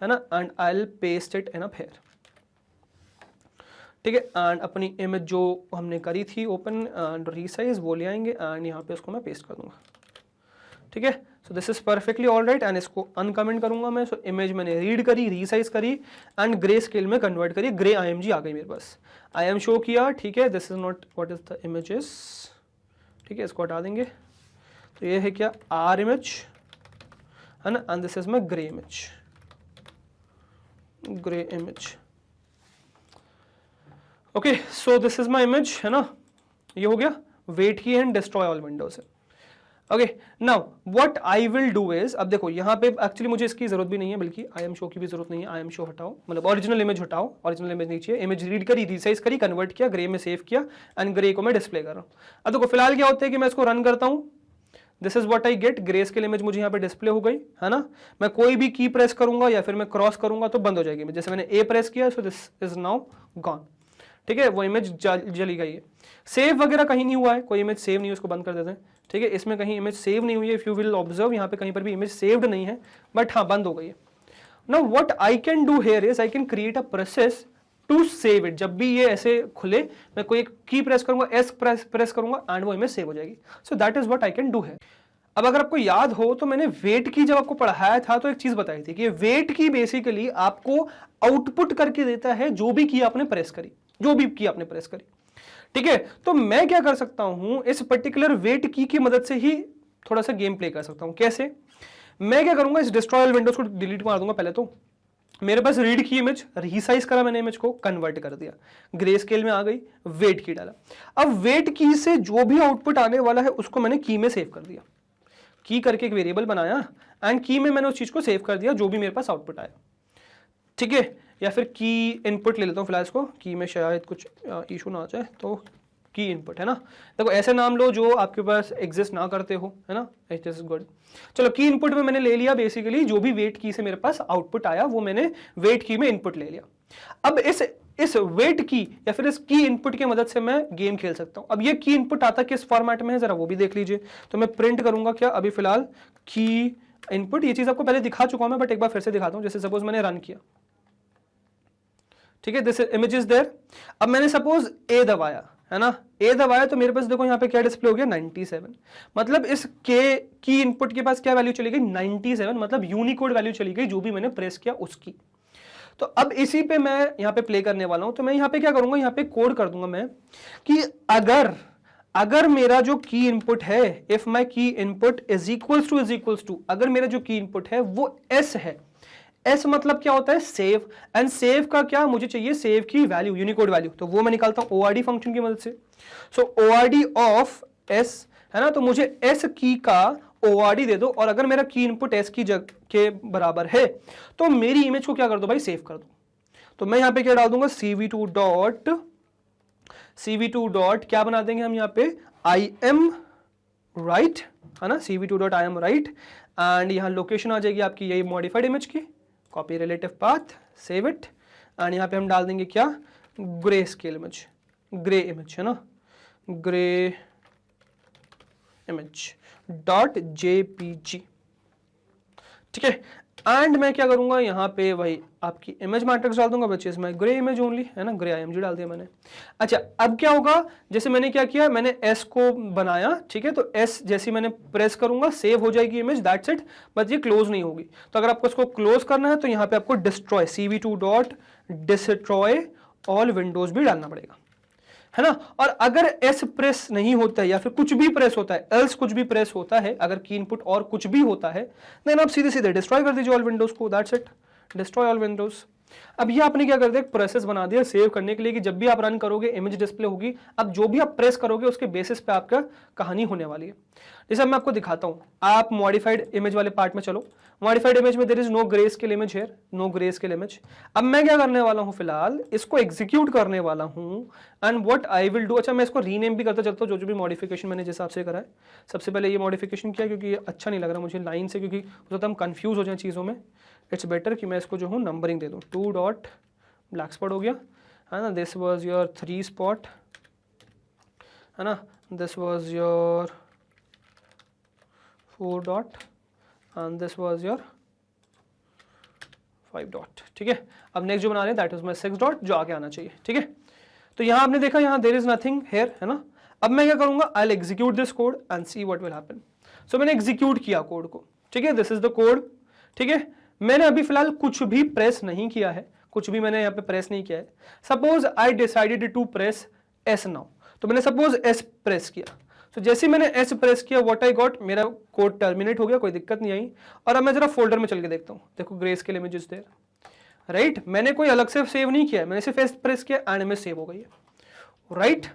है ना, and I will paste it in up here, ठीक है। And अपनी image जो हमने करी थी ओपन एंड रीसाइज वो ले आएंगे एंड यहाँ पे उसको मैं पेस्ट कर दूंगा, ठीक है। So this is perfectly all right and इसको अनकमेंट करूंगा मैं। सो इमेज मैंने रीड करी, रीसाइज करी एंड ग्रे स्केल में कन्वर्ट करी, ग्रे IMG आ गई मेरे पास, IM शो किया, ठीक है। This is not what is the images, ठीक है, इसको हटा देंगे। तो ये है क्या, R इमेज, है ना, and this is my grey image, grey image, okay. So this is my image, है ना, ये हो गया। वेट की and destroy all Windows, okay. Now what I will do is, अब देखो यहाँ पे एक्चुअली मुझे इसकी जरूरत भी नहीं है, बल्कि IM शो की भी जरूरत नहीं है। IM शो हटाओ, मतलब ओरिजिनल इमेज हटाओ, ओरिजिनल इमेज नहीं चाहिए। इमेज रीड करी, रीसाइज करी, कन्वर्ट किया, ग्रे में सेव किया एंड ग्रे को मैं डिस्प्ले कर रहा हूँ। अब देखो फिलहाल क्या होता है कि मैं इसको रन करता हूँ, this is what I get, grey scale image मुझे यहाँ पे डिस्प्ले हो गई, है ना। मैं कोई भी की प्रेस करूंगा या फिर मैं क्रॉस करूंगा तो बंद हो जाएगी, जैसे मैंने A प्रेस किया, सो दिस इज नाउ गॉन, ठीक है, वो इमेज जली गई है। सेव वगैरह कहीं नहीं हुआ है, कोई इमेज सेव नहीं है, उसको बंद कर देते हैं, ठीक है। इसमें कहीं इमेज सेव नहीं हुई है, इफ यू विल ऑब्जर्व यहाँ पे कहीं पर भी इमेज सेव्ड नहीं है, बट हाँ बंद हो गई है। Now what I can do here is I can create a process to save it. जब भी ये ऐसे खुले मैं कोई एक की प्रेस करूंगा, एस प्रेस करूंगा एंड वो इमेज सेव हो जाएगी। सो that is what I can do है। अब अगर आपको याद हो तो मैंने वेट की जब आपको पढ़ाया था तो एक चीज बताई थी कि वेट की बेसिकली आपको आउटपुट करके देता है जो भी की आपने प्रेस करी, जो भी की आपने प्रेस करी, ठीक है। तो मैं क्या कर सकता हूं, इस पर्टिकुलर वेट की मदद से ही थोड़ा सा गेम प्ले कर सकता हूं। कैसे? मैं क्या करूंगा, इस डिस्ट्रॉय ऑल विंडोज को डिलीट मार दूंगा। पहले तो मेरे पास रीड की इमेज, रीसाइज करा मैंने इमेज को, कन्वर्ट कर दिया, ग्रे स्केल में आ गई, वेट की डाला। अब वेट की से जो भी आउटपुट आने वाला है उसको मैंने की में सेव कर दिया, की करके एक वेरिएबल बनाया एंड की में मैंने उस चीज को सेव कर दिया जो भी मेरे पास आउटपुट आया, ठीक है। या फिर की इनपुट ले लेता हूं फिलहाल इसको, की में शायद कुछ इशू ना आ जाए, तो की इनपुट है ना। देखो ऐसे नाम लो जो आपके पास एग्जिस्ट ना करते हो, है ना, इट इज गुड। चलो की इनपुट में मैंने ले लिया, बेसिकली जो भी वेट की से मेरे पास आउटपुट आया वो मैंने वेट की में इनपुट ले लिया। अब इस वेट की या फिर इस की इनपुट की मदद से मैं गेम खेल सकता हूं। अब ये की इनपुट आता किस फॉर्मेट में है जरा वो भी देख लीजिए। तो मैं प्रिंट करूंगा क्या, अभी फिलहाल की इनपुट, ये चीज आपको पहले दिखा चुका हूं मैं, बट एक बार फिर से दिखाता हूं। जैसे सपोज मैंने रन किया, ठीक है, दिस इमेज इज देयर। अब मैंने सपोज ए दबाया, है ना, ए दबाया तो मेरे पास देखो यहाँ पे क्या डिस्प्ले हो गया, 97। मतलब इस के की इनपुट के पास क्या वैल्यू चली गई, 97, मतलब यूनिकोड वैल्यू चली गई जो भी मैंने प्रेस किया उसकी। तो अब इसी पे मैं यहाँ पे प्ले करने वाला हूं। तो मैं यहाँ पे क्या करूंगा, यहाँ पे कोड कर दूंगा मैं कि अगर मेरा जो की इनपुट है, इफ माई की इनपुट इज इक्वल्स टू, अगर मेरा जो की इनपुट है वो एस है, एस मतलब क्या होता है, सेव, एंड सेव का क्या मुझे चाहिए, सेव की वैल्यू, यूनिकोड वैल्यू, तो वो मैं निकालता हूं ORD फंक्शन की मदद से। सो ORD ऑफ एस, है ना, तो मुझे एस की का ORD दे दो, और अगर मेरा की इनपुट एस की जगह के बराबर है तो मेरी इमेज को क्या कर दो भाई, सेव कर दो। तो मैं यहां पे क्या डाल दूंगा, cv2 डॉट क्या बना देंगे हम यहाँ पे, आई एम राइट, है ना, cv2 dot I am right, and यहाँ लोकेशन आ जाएगी आपकी यही मॉडिफाइड इमेज की, copy relative path, save it, and यहाँ पे हम डाल देंगे क्या, grey scale image, grey image, है ना, ग्रे इमेज डॉट JPG, ठीक है। एंड मैं क्या करूंगा, यहाँ पे वही आपकी इमेज मैट्रिक्स डाल दूंगा, बच्चे इसमें ग्रे इमेज ओनली, है ना, ग्रे IMG डाल दिया मैंने। अच्छा अब क्या होगा, जैसे मैंने क्या किया, मैंने एस को बनाया, ठीक है, तो एस जैसी मैंने प्रेस करूंगा सेव हो जाएगी इमेज, दैट्स इट, बट ये क्लोज नहीं होगी। तो अगर आपको इसको क्लोज करना है तो यहाँ पे आपको destroy, cv2 dot destroy all Windows भी डालना पड़ेगा, है ना। और अगर एस प्रेस नहीं होता है या फिर कुछ भी प्रेस होता है, एल्स कुछ भी प्रेस होता है, अगर की इनपुट और कुछ भी होता है, देन आप सीधे सीधे डिस्ट्रॉय कर दीजिए ऑल विंडोज को, that's it, destroy all Windows. अब ये आपने क्या कर दिया, एक प्रोसेस बना दिया सेव करने के लिए कि जब भी आप रन करोगे इमेज डिस्प्ले होगी। अब जो भी आप प्रेस करोगे उसके बेसिस पे आपका कहानी होने वाली है। जैसे मैं आपको दिखाता हूं, आप मॉडिफाइड इमेज वाले पार्ट में चलो। मॉडिफाइड इमेज में there is no grey scale image here, no grey scale image. अब मैं क्या करने वाला हूं, फिलहाल इसको एग्जीक्यूट करने वाला हूं, and what I will do, अच्छा मैं इसको रीनेम भी करता चलता हूं, जो भी मॉडिफिकेशन मैंने जिस हिसाब से करा है। सबसे पहले ये मॉडिफिकेशन किया क्योंकि ये अच्छा नहीं लग रहा मुझे लाइन से, क्योंकि हो सकता है हम कंफ्यूज हो जाए चीज़ों में। इट्स बेटर कि मैं इसको जो हूँ नंबरिंग दे दूँ, 2 डॉट ब्लैक स्पॉट हो गया, है ना, दिस वाज योर 3 स्पॉट, है ना, this was your 4 dot and this was your 5 dot, ठीक है। अब नेक्स्ट जो बना रहे हैं दैट इज माय 6 डॉट, जो आगे आना चाहिए, ठीक है। तो यहाँ आपने देखा, यहाँ देयर इज नथिंग हियर, है ना। अब मैं क्या करूंगा, I will execute this code and see what will happen. So मैंने एग्जीक्यूट किया कोड को, ठीक है, दिस इज द कोड, ठीक है। मैंने अभी फिलहाल कुछ भी प्रेस नहीं किया है, कुछ भी मैंने यहाँ पे प्रेस नहीं किया है। Suppose I decided to press S now, तो मैंने सपोज एस प्रेस किया, तो जैसे मैंने एस प्रेस किया व्हाट आई गॉट, मेरा कोड टर्मिनेट हो गया, कोई दिक्कत नहीं आई। और अब मैं जरा फोल्डर में चल के देखता हूँ, देखो grey scale images there, right, मैंने कोई अलग से सेव नहीं किया, मैंने सिर्फ एस प्रेस किया एंड इमेज सेव हो गई है, राइट।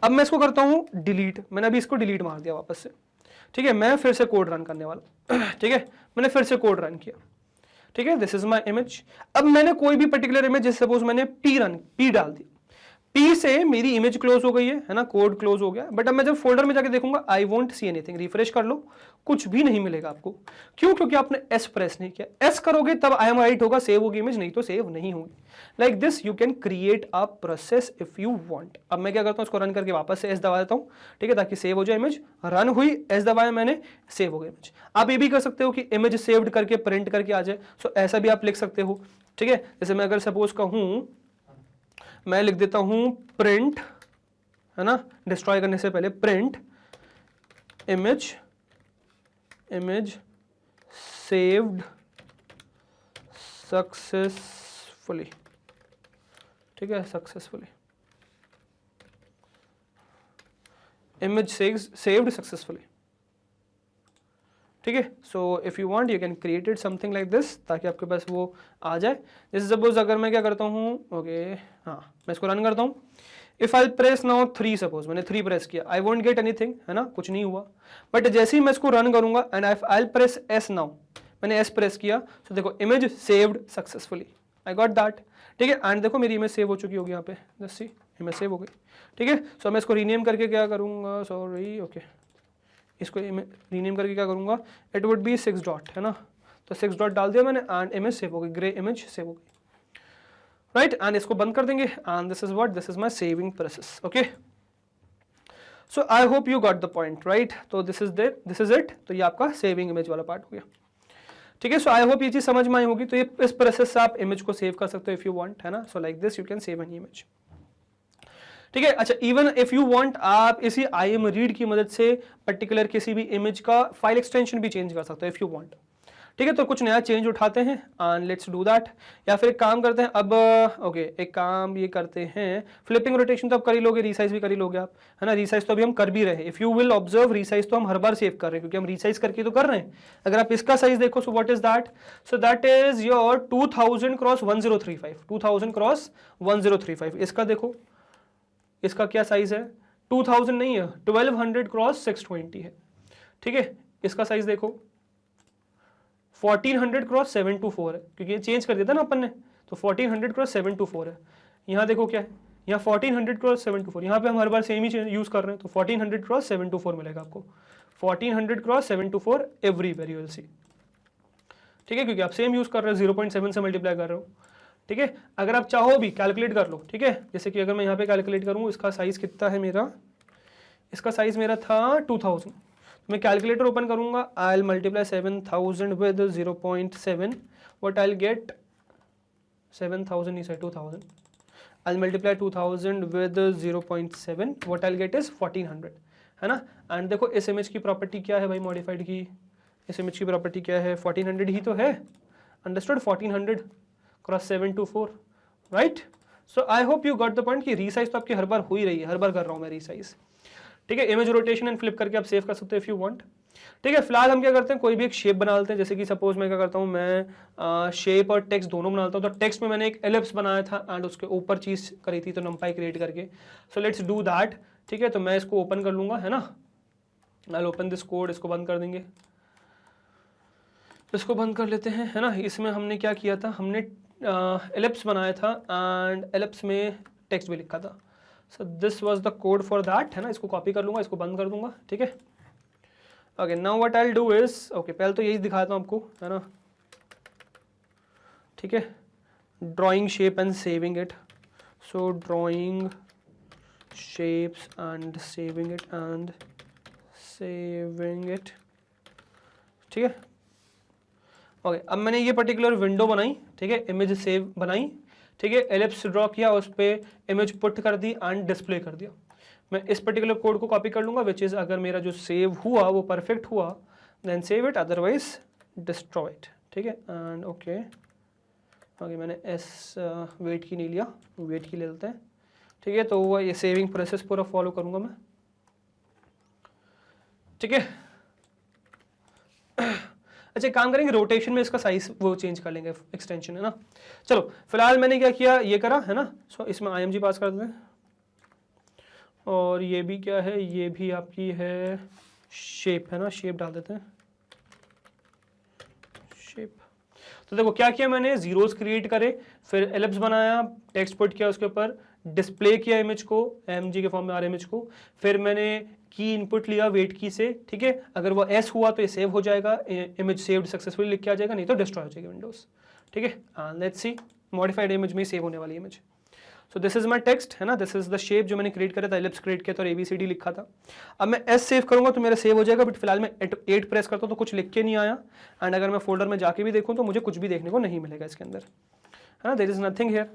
अब मैं इसको करता हूँ डिलीट, मैंने अभी इसको डिलीट मार दिया वापस से, ठीक है। मैं फिर से कोड रन करने वाला ठीक है, मैंने फिर से कोड रन किया, ठीक है, दिस इज माय इमेज। अब मैंने कोई भी पर्टिकुलर इमेज, जैसे सपोज मैंने पी डाल दी, पी से मेरी इमेज क्लोज हो गई है ना, कोड क्लोज हो गया। बट अब मैं जब फोल्डर में जाके देखूंगा I won't see anything, refresh कर लो, कुछ भी नहीं मिलेगा आपको। क्यों? क्योंकि आपने एस प्रेस नहीं किया। एस करोगे तब आई एम राइट होगा, सेव होगी इमेज, नहीं तो सेव नहीं होगी। Like this you can create a process if you want. अब मैं क्या करता हूँ, इसको रन करके वापस से एस दबा देता हूँ, ठीक है, ताकि सेव हो जाए इमेज। रन हुई, एस दबाया मैंने, सेव हो गई इमेज। आप ये भी कर सकते हो कि इमेज सेव्ड करके प्रिंट करके आ जाए, सो ऐसा भी आप लिख सकते हो, ठीक है। जैसे मैं अगर सपोज कहूँ मैं लिख देता हूं प्रिंट, है ना, डिस्ट्रॉय करने से पहले प्रिंट इमेज सेव्ड सक्सेसफुली, ठीक है, सक्सेसफुली, इमेज सेव्ड सक्सेसफुली, ठीक है। So if you want you can create it something like this, ताकि आपके पास वो आ जाए। जैसे सपोज अगर मैं क्या करता हूँ, ओके हाँ, मैं इसको रन करता हूँ। If I press now 3, suppose मैंने 3 प्रेस किया, आई वोंट गेट एनीथिंग, है ना, कुछ नहीं हुआ। बट जैसे ही मैं इसको रन करूंगा and I press S now, मैंने एस प्रेस किया, तो देखो image saved successfully, I got that, ठीक है। एंड देखो मेरी इमेज सेव हो चुकी होगी यहाँ पे, जस्ट सी इमेज सेव हो गई, ठीक है। सो मैं इसको रीनेम करके क्या करूँगा, सॉरी, ओके, इसको रीनेम करके क्या करूँगा, इट वुड बी 6 डॉट, है ना, तो 6 डॉट डाल दिया मैंने एंड इमेज सेव हो गई, ग्रे इमेज सेव हो गई, राइट। एंड इसको बंद कर देंगे and this is what, this is my saving process, okay. So I hope you got the point, right. तो दिस इज इट, तो ये आपका सेविंग इमेज वाला पार्ट हो गया, ठीक है। सो आई होप ये चीज समझ में आई होगी। तो ये इस प्रोसेस से आप इमेज को सेव कर सकते हो इफ यू वांट, है ना। सो like this you can save an image, ठीक है। अच्छा, इवन इफ यू वांट, आप इसी IM रीड की मदद से पर्टिकुलर किसी भी इमेज का फाइल एक्सटेंशन भी चेंज कर सकते हो इफ यू वांट, ठीक है। तो कुछ नया चेंज उठाते हैं एंड लेट्स डू दैट। या फिर एक काम करते हैं अब, ओके, एक काम ये करते हैं, फ्लिपिंग रोटेशन तो आप कर ही लोगे, रिसाइज भी कर ही लोगे आप, है ना। रिसाइज तो अभी हम कर भी रहे हैं, if you will observe, resize तो हम हर बार सेव कर रहे हैं क्योंकि हम रिसाइज करके तो कर रहे हैं। अगर आप इसका साइज देखो, so what is that, so that is your 2000 cross 1035, 2000 cross 1035। इसका देखो, इसका क्या साइज है, 2000 नहीं है, 1200 क्रॉस 620 है, ठीक है। इसका साइज देखो 1400 क्रॉस 724 है, क्योंकि ये चेंज कर दिया था ना अपन ने, तो 1400 क्रॉस 724 है। यहाँ देखो क्या है, यहाँ 1400 क्रॉस 724, यहाँ पे हम हर बार सेम ही यूज कर रहे हैं, तो 1400 क्रॉस 724 मिलेगा आपको, 1400 cross 724 everywhere you will see, ठीक है, क्योंकि आप सेम यूज कर रहे हो, 0.7 से मल्टीप्लाई कर रहे हो, ठीक है। अगर आप चाहो भी कैलकुलेट कर लो, ठीक है। जैसे कि अगर मैं यहाँ पे कैलकुलेट करूँ, इसका साइज कितना है मेरा, इसका साइज मेरा था 2000, तो मैं कैलकुलेटर ओपन करूंगा, I will multiply 7000 with 0.7, what I will get, 7000 नहीं sir 2000, I will multiply 2000 with 0.7, what I will get is 1400, है ना। एंड देखो इस इमेज की प्रॉपर्टी क्या है भाई, मॉडिफाइड की, इस इमेज की प्रॉपर्टी क्या है, 1400 ही तो है, understood, 1400 cross 724, right. So I hope you got the point कि रीसाइज तो आपकी हर बार हो ही रही है, हर बार कर रहा हूँ मैं रीसाइज, ठीक है। इमेज रोटेशन एंड फ्लिप करके आप सेव कर सकते हो इफ यू वांट, ठीक है। फिलहाल हम क्या करते हैं, कोई भी एक शेप बना लेते हैं। जैसे कि सपोज मैं क्या करता हूँ, मैं शेप और टेक्स्ट दोनों बनाता हूँ। तो टेक्स्ट में मैंने एक एलिप्स बनाया था एंड उसके ऊपर चीज करी थी, तो नंपाई क्रिएट करके, सो लेट्स डू दैट, ठीक है। तो मैं इसको ओपन कर लूंगा, है ना, I will open this code, इसको बंद कर देंगे, इसको बंद कर लेते हैं, है ना। इसमें हमने क्या किया था, हमने एलिप्स बनाया था एंड एलिप्स में टेक्स्ट भी लिखा था, so this was the code for that, है ना। इसको कॉपी कर लूंगा, इसको बंद कर दूंगा, ठीक है। Okay, now what I will do is, okay, पहले तो यही दिखाता हूँ आपको, है ना, ठीक है। Drawing shape and saving it, so drawing shapes and saving it, ठीक है। ओके, अब मैंने ये पर्टिकुलर विंडो बनाई, ठीक है, इमेज सेव बनाई, ठीक है, एलिप्स ड्रॉ किया, उस पर इमेज पुट कर दी एंड डिस्प्ले कर दिया। मैं इस पर्टिकुलर कोड को कॉपी कर लूंगा, विच इज अगर मेरा जो सेव हुआ वो परफेक्ट हुआ then save it, otherwise destroy it, ठीक है। एंड ओके, मैंने एस वेट की नहीं लिया, वेट की ले लेते हैं, ठीक है। तो वो ये सेविंग प्रोसेस पूरा फॉलो करूंगा मैं, ठीक है। अच्छा, काम करेंगे, रोटेशन में इसका साइज वो चेंज कर लेंगे, एक्सटेंशन, है ना। चलो फिलहाल मैंने क्या किया, ये करा, है ना। सो इसमें IMG पास कर देते हैं, और ये भी क्या है, ये भी आपकी है शेप, है ना, शेप डाल देते हैं, शेप। तो देखो क्या किया मैंने, जीरोस क्रिएट करे, फिर एलिप्स बनाया, टेक्स्ट पुट किया उसके ऊपर, डिस्प्ले किया इमेज को, IMG के फॉर्म में इमेज को, फिर मैंने की इनपुट लिया वेट की से, ठीक है। अगर वो एस हुआ तो ये सेव हो जाएगा, इमेज सेव्ड सक्सेसफुली लिख के आ जाएगा, नहीं तो डिस्ट्रॉय हो जाएगी विंडोज, ठीक है। लेट्स सी, मॉडिफाइड इमेज में सेव होने वाली image. So this is my text, है ना, दिस इज द शेप जो मैंने क्रिएट करा था, एलिप्स क्रिएट किया था और ABCD लिखा था। अब मैं एस सेव करूंगा तो मेरा सेव हो जाएगा, बट फिलहाल मैं 8 प्रेस करता हूँ तो कुछ लिख के नहीं आया, एंड अगर मैं फोल्डर में जाके भी देखूँ तो मुझे कुछ भी देखने को नहीं मिलेगा इसके अंदर, है ना, देयर इज नथिंग हियर,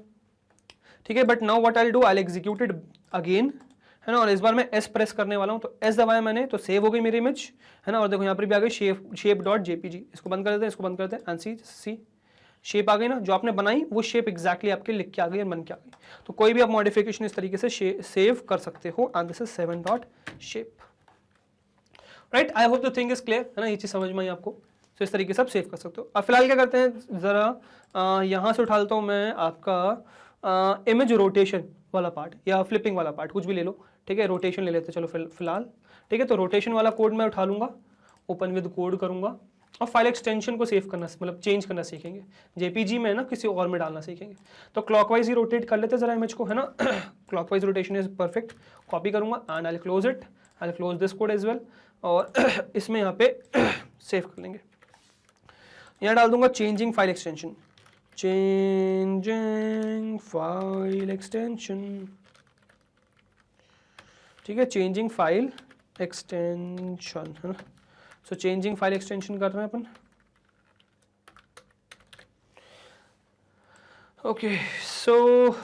ठीक है, but now what I will do, I will execute it again, है ना, और इस बार मैं एस प्रेस करने वाला हूँ, तो एस दबाया मैंने तो सेव हो गई मेरी इमेज, है ना, और देखो यहाँ पर भी आ गई शेप डॉट जेपीजी। इसको बंद कर देते हैं, इसको बंद कर देते हैं, एंड सी शेप आ गई ना, जो आपने बनाई वो शेप एग्जैक्टली आपके लिख के आ गई और बन के आ गई। तो कोई भी आप मॉडिफिकेशन इस तरीके से सेव कर सकते हो, and this is 7 dot shape, right. I hope the thing is clear, है ना, ये चीज समझ में आई आपको। तो इस तरीके से आप सेव कर सकते हो। अब फिलहाल क्या करते हैं, जरा यहाँ से उठा लेता हूँ मैं आपका इमेज रोटेशन वाला पार्ट या फ्लिपिंग वाला पार्ट, कुछ भी ले लो, ठीक है, रोटेशन ले लेते हैं चलो फिलहाल, ठीक है। तो रोटेशन वाला कोड मैं उठा लूंगा, ओपन विद कोड करूंगा, और फाइल एक्सटेंशन को सेव करना, मतलब चेंज करना सीखेंगे, जेपीजी में ना किसी और में डालना सीखेंगे। तो क्लॉकवाइज ही रोटेट कर लेते हैं जरा इमेज को, है ना, clockwise rotation is perfect. Copy करूंगा and I will close it, I will close this code as well, और इसमें यहाँ पे सेव कर लेंगे। यहाँ डाल दूंगा changing file extension, changing file extension, ठीक है, चेंजिंग फाइल एक्सटेंशन, है ना। सो चेंजिंग फाइल एक्सटेंशन कर रहे हैं अपन, okay. So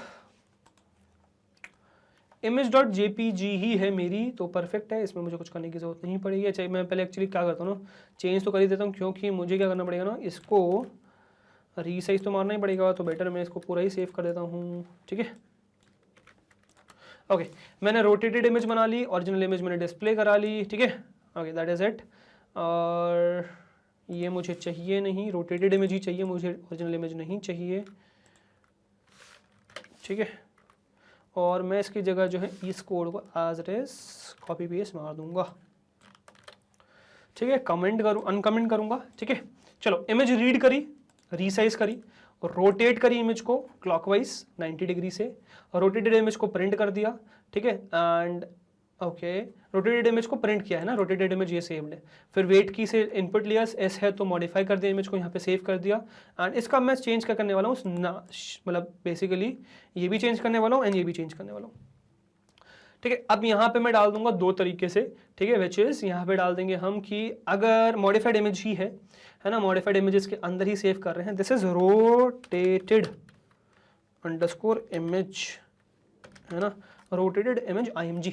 image dot JPG ही है मेरी, तो परफेक्ट है, इसमें मुझे कुछ करने की जरूरत नहीं पड़ेगी। चाहिए मैं पहले एक्चुअली क्या करता हूँ ना, चेंज तो कर ही देता हूँ, क्योंकि मुझे क्या करना पड़ेगा ना, इसको रीसाइज तो मारना ही पड़ेगा, तो बेटर मैं इसको पूरा ही सेव कर देता हूँ, ठीक है। ओके, मैंने रोटेटेड इमेज बना ली, ओरिजिनल इमेज मैंने डिस्प्ले करा ली, ठीक है, ओके, दैट इज इट। और ये मुझे चाहिए नहीं, रोटेटेड इमेज ही चाहिए मुझे, ओरिजिनल इमेज नहीं चाहिए, ठीक है। और मैं इसकी जगह जो है इस कोड को as it is copy paste मार दूंगा, ठीक है, कमेंट करूँ, अनकमेंट करूंगा, ठीक है। चलो, इमेज रीड करी, रीसाइज करी, रोटेट करी इमेज को क्लॉकवाइज 90 डिग्री से, रोटेटेड इमेज को प्रिंट कर दिया, ठीक है, एंड ओके, रोटेटेड इमेज को प्रिंट किया है ना, रोटेटेड इमेज ये सेव्ड है। फिर वेट की से इनपुट लिया, एस है तो मॉडिफाई कर दिया इमेज को, यहाँ पे सेव कर दिया, एंड इसका मैं चेंज क्या करने वाला हूँ, मतलब बेसिकली ये भी चेंज करने वाला हूँ एंड ये भी चेंज करने वाला हूँ, ठीक है। अब यहाँ पे मैं डाल दूंगा दो तरीके से, ठीक है, विच इज यहाँ पे डाल देंगे हम कि अगर मॉडिफाइड इमेज ही है ना, मॉडिफाइड इमेजेस के अंदर ही सेव कर रहे हैं, this is rotated underscore image, है ना, रोटेटेड इमेज IMG,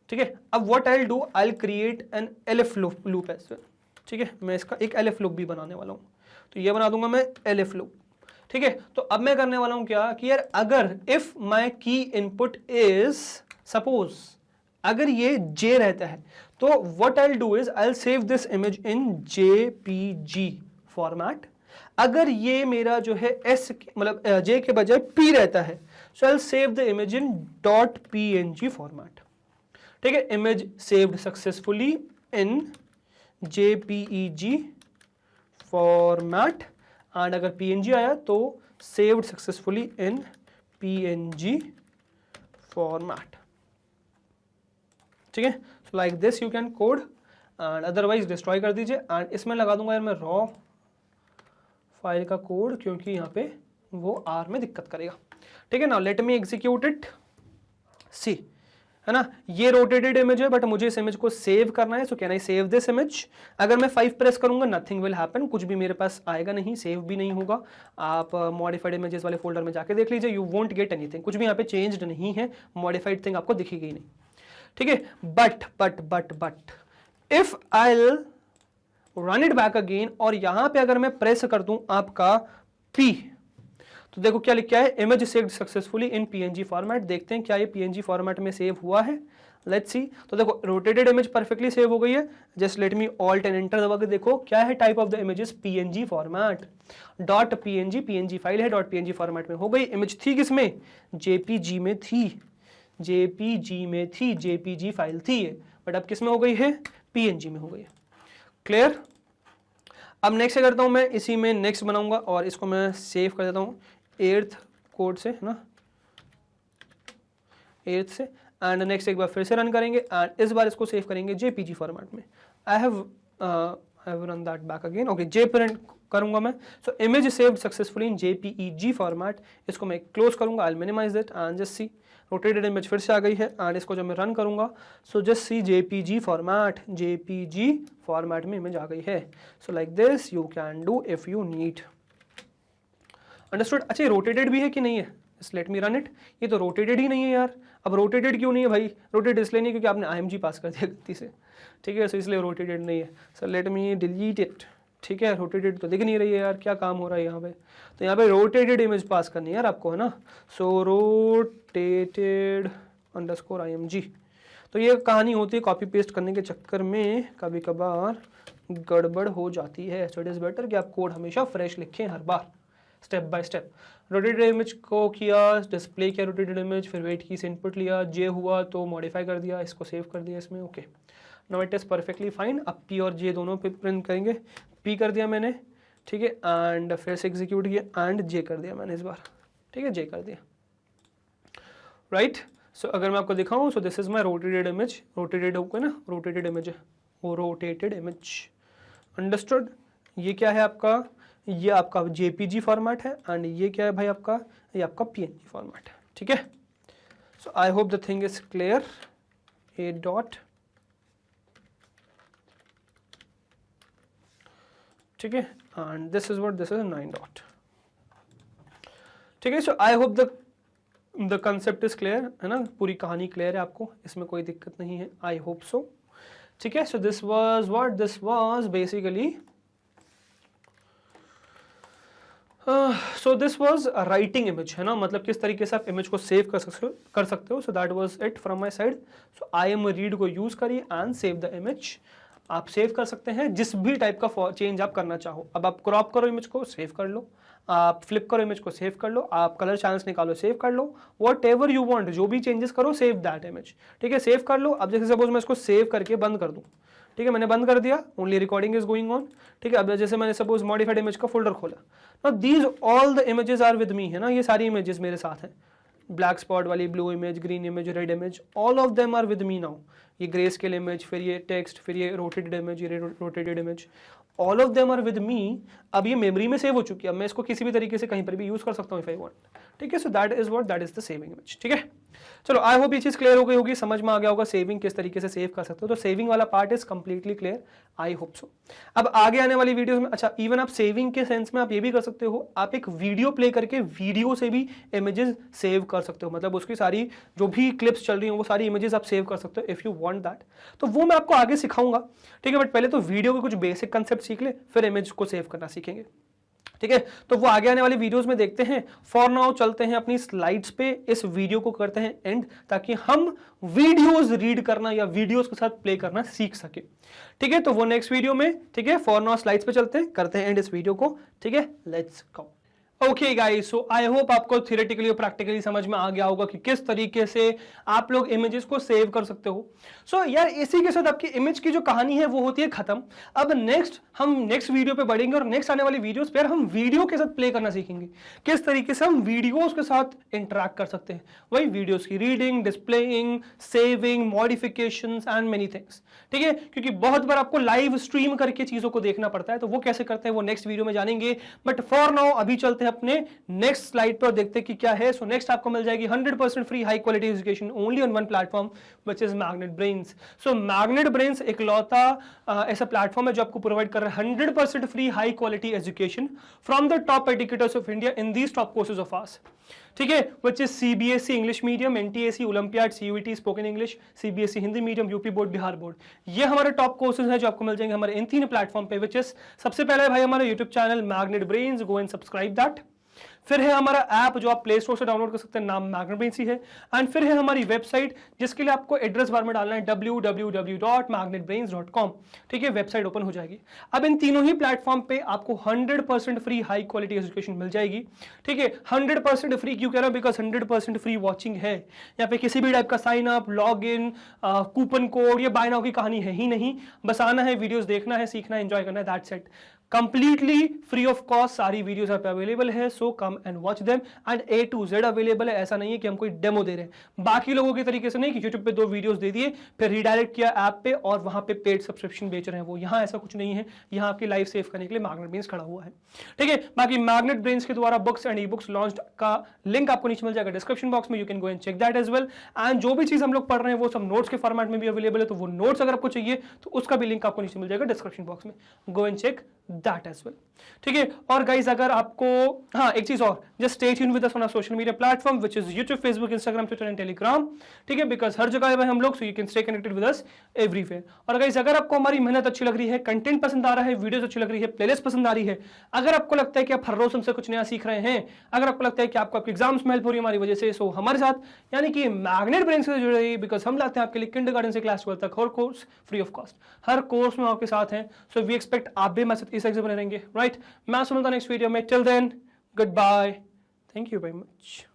ठीक है। अब what I will do, I will create an elif loop as well, ठीक है, मैं इसका एक एलिफ लूप भी बनाने वाला हूँ, तो ये बना दूंगा मैं एलिफ लूप, ठीक है। तो अब मैं करने वाला हूँ क्या कि यार, अगर इफ माई की इनपुट इज सपोज, अगर ये J रहता है, तो what I will do is I will save this image in JPG format. अगर ये मेरा जो है S मतलब J के बजाय P रहता है, so I will save the image in .png format, ठीक है। Image saved successfully in JPEG format, and अगर PNG आया तो saved successfully in PNG format, ठीक है। So like this you can code, and otherwise destroy कर दीजिए। And इसमें लगा दूंगा यार मैं रॉ फाइल का कोड, क्योंकि यहाँ पे वो R में दिक्कत करेगा, ठीक है ना। लेट मी एग्जीक्यूट इट, सी, है ना, ये रोटेटेड इमेज है, बट मुझे इस इमेज को सेव करना है, so can I save this image. अगर मैं 5 प्रेस करूंगा, नथिंग विल हैपन, कुछ भी मेरे पास आएगा नहीं, सेव भी नहीं होगा। आप मॉडिफाइड इमेजेस वाले फोल्डर में जाके देख लीजिए, यू वोंट गेट एनीथिंग, कुछ भी यहाँ पे चेंज्ड नहीं है, मॉडिफाइड थिंग आपको दिखेगी नहीं, ठीक है। But if I will run it back again, और यहां पे अगर मैं प्रेस कर दूं आपका P, तो देखो क्या लिखा है, image saved successfully in PNG format. देखते हैं क्या ये PNG फॉर्मेट में सेव हुआ है, लेट्स सी। तो देखो रोटेटेड इमेज परफेक्टली सेव हो गई है, just let me alt and enter दबा के देखो क्या है, type of the images PNG format, .png file है, .png फॉर्मेट में हो गई। इमेज थी किसमें, JPG में थी, JPG फाइल थी ये, बट अब किस में हो गई है, PNG में हो गई है, क्लियर। अब नेक्स्ट करता हूं मैं, इसी में नेक्स्ट बनाऊंगा, और इसको मैं सेव कर देता हूं 8th कोड से, है ना, 8th से, एंड नेक्स्ट एक बार फिर से रन करेंगे, एंड इस बार इसको सेव करेंगे JPG फॉर्मेट में। I have run that back again, okay, J print करूंगा मैं। So image saved successfully in JPEG format, इसको मैं क्लोज करूंगा, I will minimise it and just C, rotated image फिर से आ गई है, एंड इसको जब मैं रन करूंगा, so just see JPG format में इमेज आ गई है। So like this you can do if you need, understood. अच्छा, रोटेटेड भी है कि नहीं है, लेट मी रन इट। ये तो रोटेटेड ही नहीं है यार। अब रोटेटेड क्यों नहीं है भाई? रोटेटेड इसलिए नहीं क्योंकि आपने IMG पास कर दिया गलती से, ठीक है, सो इसलिए रोटेटेड नहीं है। So let me delete it, ठीक है। रोटेटेड तो दिख नहीं रही है यार, क्या काम हो रहा है यहाँ पे? तो यहाँ पे रोटेटेड इमेज पास करनी है यार आपको, है ना। सो रोटेटेड अंडरस्कोर IMG। तो ये कहानी होती है, कॉपी पेस्ट करने के चक्कर में कभी कभार गड़बड़ हो जाती है। सो इट इज़ बेटर कि आप कोड हमेशा फ्रेश लिखें हर बार, step by step. Rotated image को किया, डिस्प्ले किया रोटेटेड इमेज, फिर वेट की से इनपुट लिया, जे हुआ तो मॉडिफाई कर दिया, इसको सेव कर दिया इसमें, okay. Now it is perfectly fine. अब P और J दोनों पे प्रिंट करेंगे। P कर दिया मैंने, ठीक है, एंड फिर से एग्जीक्यूट किया एंड J कर दिया मैंने इस बार, ठीक है, J कर दिया, राइट। सो अगर मैं आपको दिखाऊं, सो this is my rotated image. Rotated होगा ना, रोटेटेड इमेज है वो, रोटेटेड इमेज, अंडरस्टूड। ये क्या है आपका? ये आपका JPG फॉर्मेट है एंड ये क्या है भाई आपका? ये आपका PNG फॉर्मेट है, ठीक है। So I hope the thing is clear. A dot, ठीक है, and this is what, this is 9 dot, ठीक है। So I hope the concept is clear, है ना, पूरी कहानी क्लियर है आपको, इसमें कोई दिक्कत नहीं है, आई होप सो, ठीक है। So this was what, this was basically so this was writing image, है ना, मतलब किस तरीके से आप इमेज को सेव कर सकते हो। So that was it from my side. So IMRead को यूज करिए एंड सेव द इमेज। आप सेव कर सकते हैं जिस भी टाइप का चेंज आप करना चाहो। अब आप क्रॉप करो इमेज को, सेव कर लो, आप फ्लिप करो इमेज को, सेव कर लो, आप कलर चैनल्स निकालो, सेव कर लो, वॉट एवर यू वांट, जो भी चेंजेस करो, सेव दैट इमेज, ठीक है, सेव कर लो। अब जैसे सपोज मैं इसको सेव करके बंद कर दूं, ठीक है, मैंने बंद कर दिया, only recording is going on, ठीक है। अब जैसे मैंने सपोज मॉडिफाइड इमेज का फोल्डर खोला, now these all the images are with me, है ना, ये सारी इमेजेस मेरे साथ हैं, ब्लैक स्पॉट वाली, blue image, green image, red image, all of them are with me now. ये ग्रे स्केल इमेज, फिर ये टेक्स्ट, फिर ये रोटेटेड इमेज, ये rotated image, all of them are with मी। अब ये मेमोरी में सेव हो चुकी है, अब मैं इसको किसी भी तरीके से कहीं पर भी यूज कर सकता हूँ इफ आई वांट, ठीक है। So that is what, that is the saving image, ठीक है। चलो आई होप ये चीज क्लियर हो गई होगी, समझ में आ गया होगा सेविंग किस तरीके से सेव कर सकते हो। तो सेविंग वाला part is completely clear, I hope so. अब आगे आने वाली वीडियोस में, अच्छा, इवन आप सेविंग के सेंस में आप ये भी कर सकते हो, आप एक वीडियो प्ले करके वीडियो से भी इमेजेस सेव कर सकते हो, मतलब उसकी सारी जो भी क्लिप्स चल रही हो वो सारी इमेजेस आप सेव कर सकते हो इफ यू वांट दैट। तो वो मैं आपको आगे सिखाऊंगा, ठीक है, बट पहले तो वीडियो के कुछ बेसिक कंसेप्ट सीख ले, फिर इमेज को सेव करना सीखेंगे, ठीक है। तो वो आगे आने वाली वीडियोस में देखते हैं। फॉर नाउ चलते हैं अपनी स्लाइड्स पे, इस वीडियो को करते हैं एंड, ताकि हम वीडियोस रीड करना या वीडियोस के साथ प्ले करना सीख सके, ठीक है। तो वो नेक्स्ट वीडियो में, ठीक है। फॉर नाउ स्लाइड्स पे चलते हैं, करते हैं एंड इस वीडियो को, ठीक है। Let's go. Okay guys, so I hope आपको थियोरेटिकली और प्रैक्टिकली समझ में आ गया होगा कि किस तरीके से आप लोग इमेजेस को सेव कर सकते हो। सो यार इसी के साथ आपकी इमेज की जो कहानी है वो होती है खत्म। अब हम नेक्स्ट वीडियो पे बढ़ेंगे और नेक्स्ट आने वाली वीडियोस पे हम वीडियो के साथ प्ले करना सीखेंगे, किस तरीके से हम वीडियोस के साथ इंटरेक्ट कर सकते हैं, वही वीडियोस की reading, displaying, saving, modifications and many things, ठीक है। क्योंकि बहुत बार आपको लाइव स्ट्रीम करके चीजों को देखना पड़ता है, तो वो कैसे करते हैं वो नेक्स्ट वीडियो में जानेंगे। बट फॉर नाउ अभी चलते हैं अपने नेक्स्ट स्लाइड पर, देखते हैं कि क्या है। सो नेक्स्ट आपको मिल जाएगी 100% free high quality education only on one platform which is magnet brains. So magnet brains इकलौता ऐसा प्लेटफॉर्म है जो आपको प्रोवाइड कर रहा है 100% free high quality education from the top educators of India in these top courses of hours, ठीक है, which is CBSE English medium, NTAC, olympiad, CUET spoken English, CBSE Hindi medium, UP board, Bihar board. ये हमारे top courses हैं जो आपको मिल जाएंगे हमारे इन 3 platform पे, which is सबसे पहले है भाई हमारा YouTube channel magnet brains, go and subscribe that. फिर है हमारा ऐप जो आप प्ले स्टोर से डाउनलोड कर सकते हैं, नाम मैग्नेट ब्रेन्स ही है। एंड फिर है हमारी वेबसाइट जिसके लिए आपको एड्रेस बार में डालना है www.magnetbrains.com, ठीक है, वेबसाइट ओपन हो जाएगी। अब इन तीनों ही प्लेटफॉर्म पे आपको 100% फ्री हाई क्वालिटी एजुकेशन मिल जाएगी, ठीक है। 100% फ्री क्यों कह रहा हूं, बिकॉज 100% फ्री वॉचिंग है। यहाँ पे किसी भी टाइप का sign up, log in, coupon code या बाय नाउ की कहानी है ही नहीं। बस आना है, वीडियोस देखना है, सीखना है, एंजॉय करना है, that's it. Completely free of cost सारी वीडियोस आप अवेलेबल है, so come and watch them. And A to Z available है, ऐसा नहीं है कि हम कोई डेमो दे रहे हैं, बाकी लोगों के तरीके से नहीं कि यूट्यूब पे 2 वीडियोस दे दिए फिर रिडायरेक्ट किया ऐप पे और वहां पे पेड सब्सक्रिप्शन बेच रहे हैं वो। यहाँ ऐसा कुछ नहीं है, यहाँ आपकी लाइफ सेव करने के लिए मैग्नेट ब्रेन्स खड़ा हुआ है, ठीक है। बाकी मैग्नेट ब्रेन्स के द्वारा books and ebooks launch का लिंक आपको नीचे मिल जाएगा डिस्क्रिप्शन बॉक्स में, you can go and check that as well. And जो भी चीज हम लोग पढ़ रहे हैं वो सब नोट्स के फॉर्मेट में भी अवेलेबल है, तो वो नोट्स अगर आपको चाहिए तो उसका भी लिंक आपको नीचे मिल जाएगा डिस्क्रिप्शन बॉक्स में, go and check that as well. ठीक है, और गाइज अगर आपको, हाँ एक चीज और, just stay tuned with us on our social media platform which is YouTube, Facebook, Instagram, Twitter and Telegram. ठीक है, बिकॉज हर जगह है हम लोग, so you can stay connected with us everywhere. और गाइज अगर आपको हमारी मेहनत अच्छी लग रही है, कंटेंट पसंद आ रहा है, वीडियोस अच्छी लग रही है, प्लेलिस्ट पसंद आ रही है, अगर आपको लगता है कि आप हर रोज हमसे कुछ नया सीख रहे हैं, अगर आपको लगता है कि आपको आपके एग्जाम्स में हेल्प हो रही है हमारी वजह से, सो हमारे साथ यानी कि मैग्नेट ब्रेन्स से जुड़ रही है, बिकॉज हम लाते हैं आपके लिए किंडरगार्टन से क्लास 12 तक हर कोर्स फ्री ऑफ कॉस्ट, हर कोर्स में आपके साथ हैं। सो वी एक्सपेक्ट आप भी हमारे साथ इस बने रहेंगे, राइट? मैं सुनता नेक्स्ट वीडियो में, till then goodbye, thank you very much.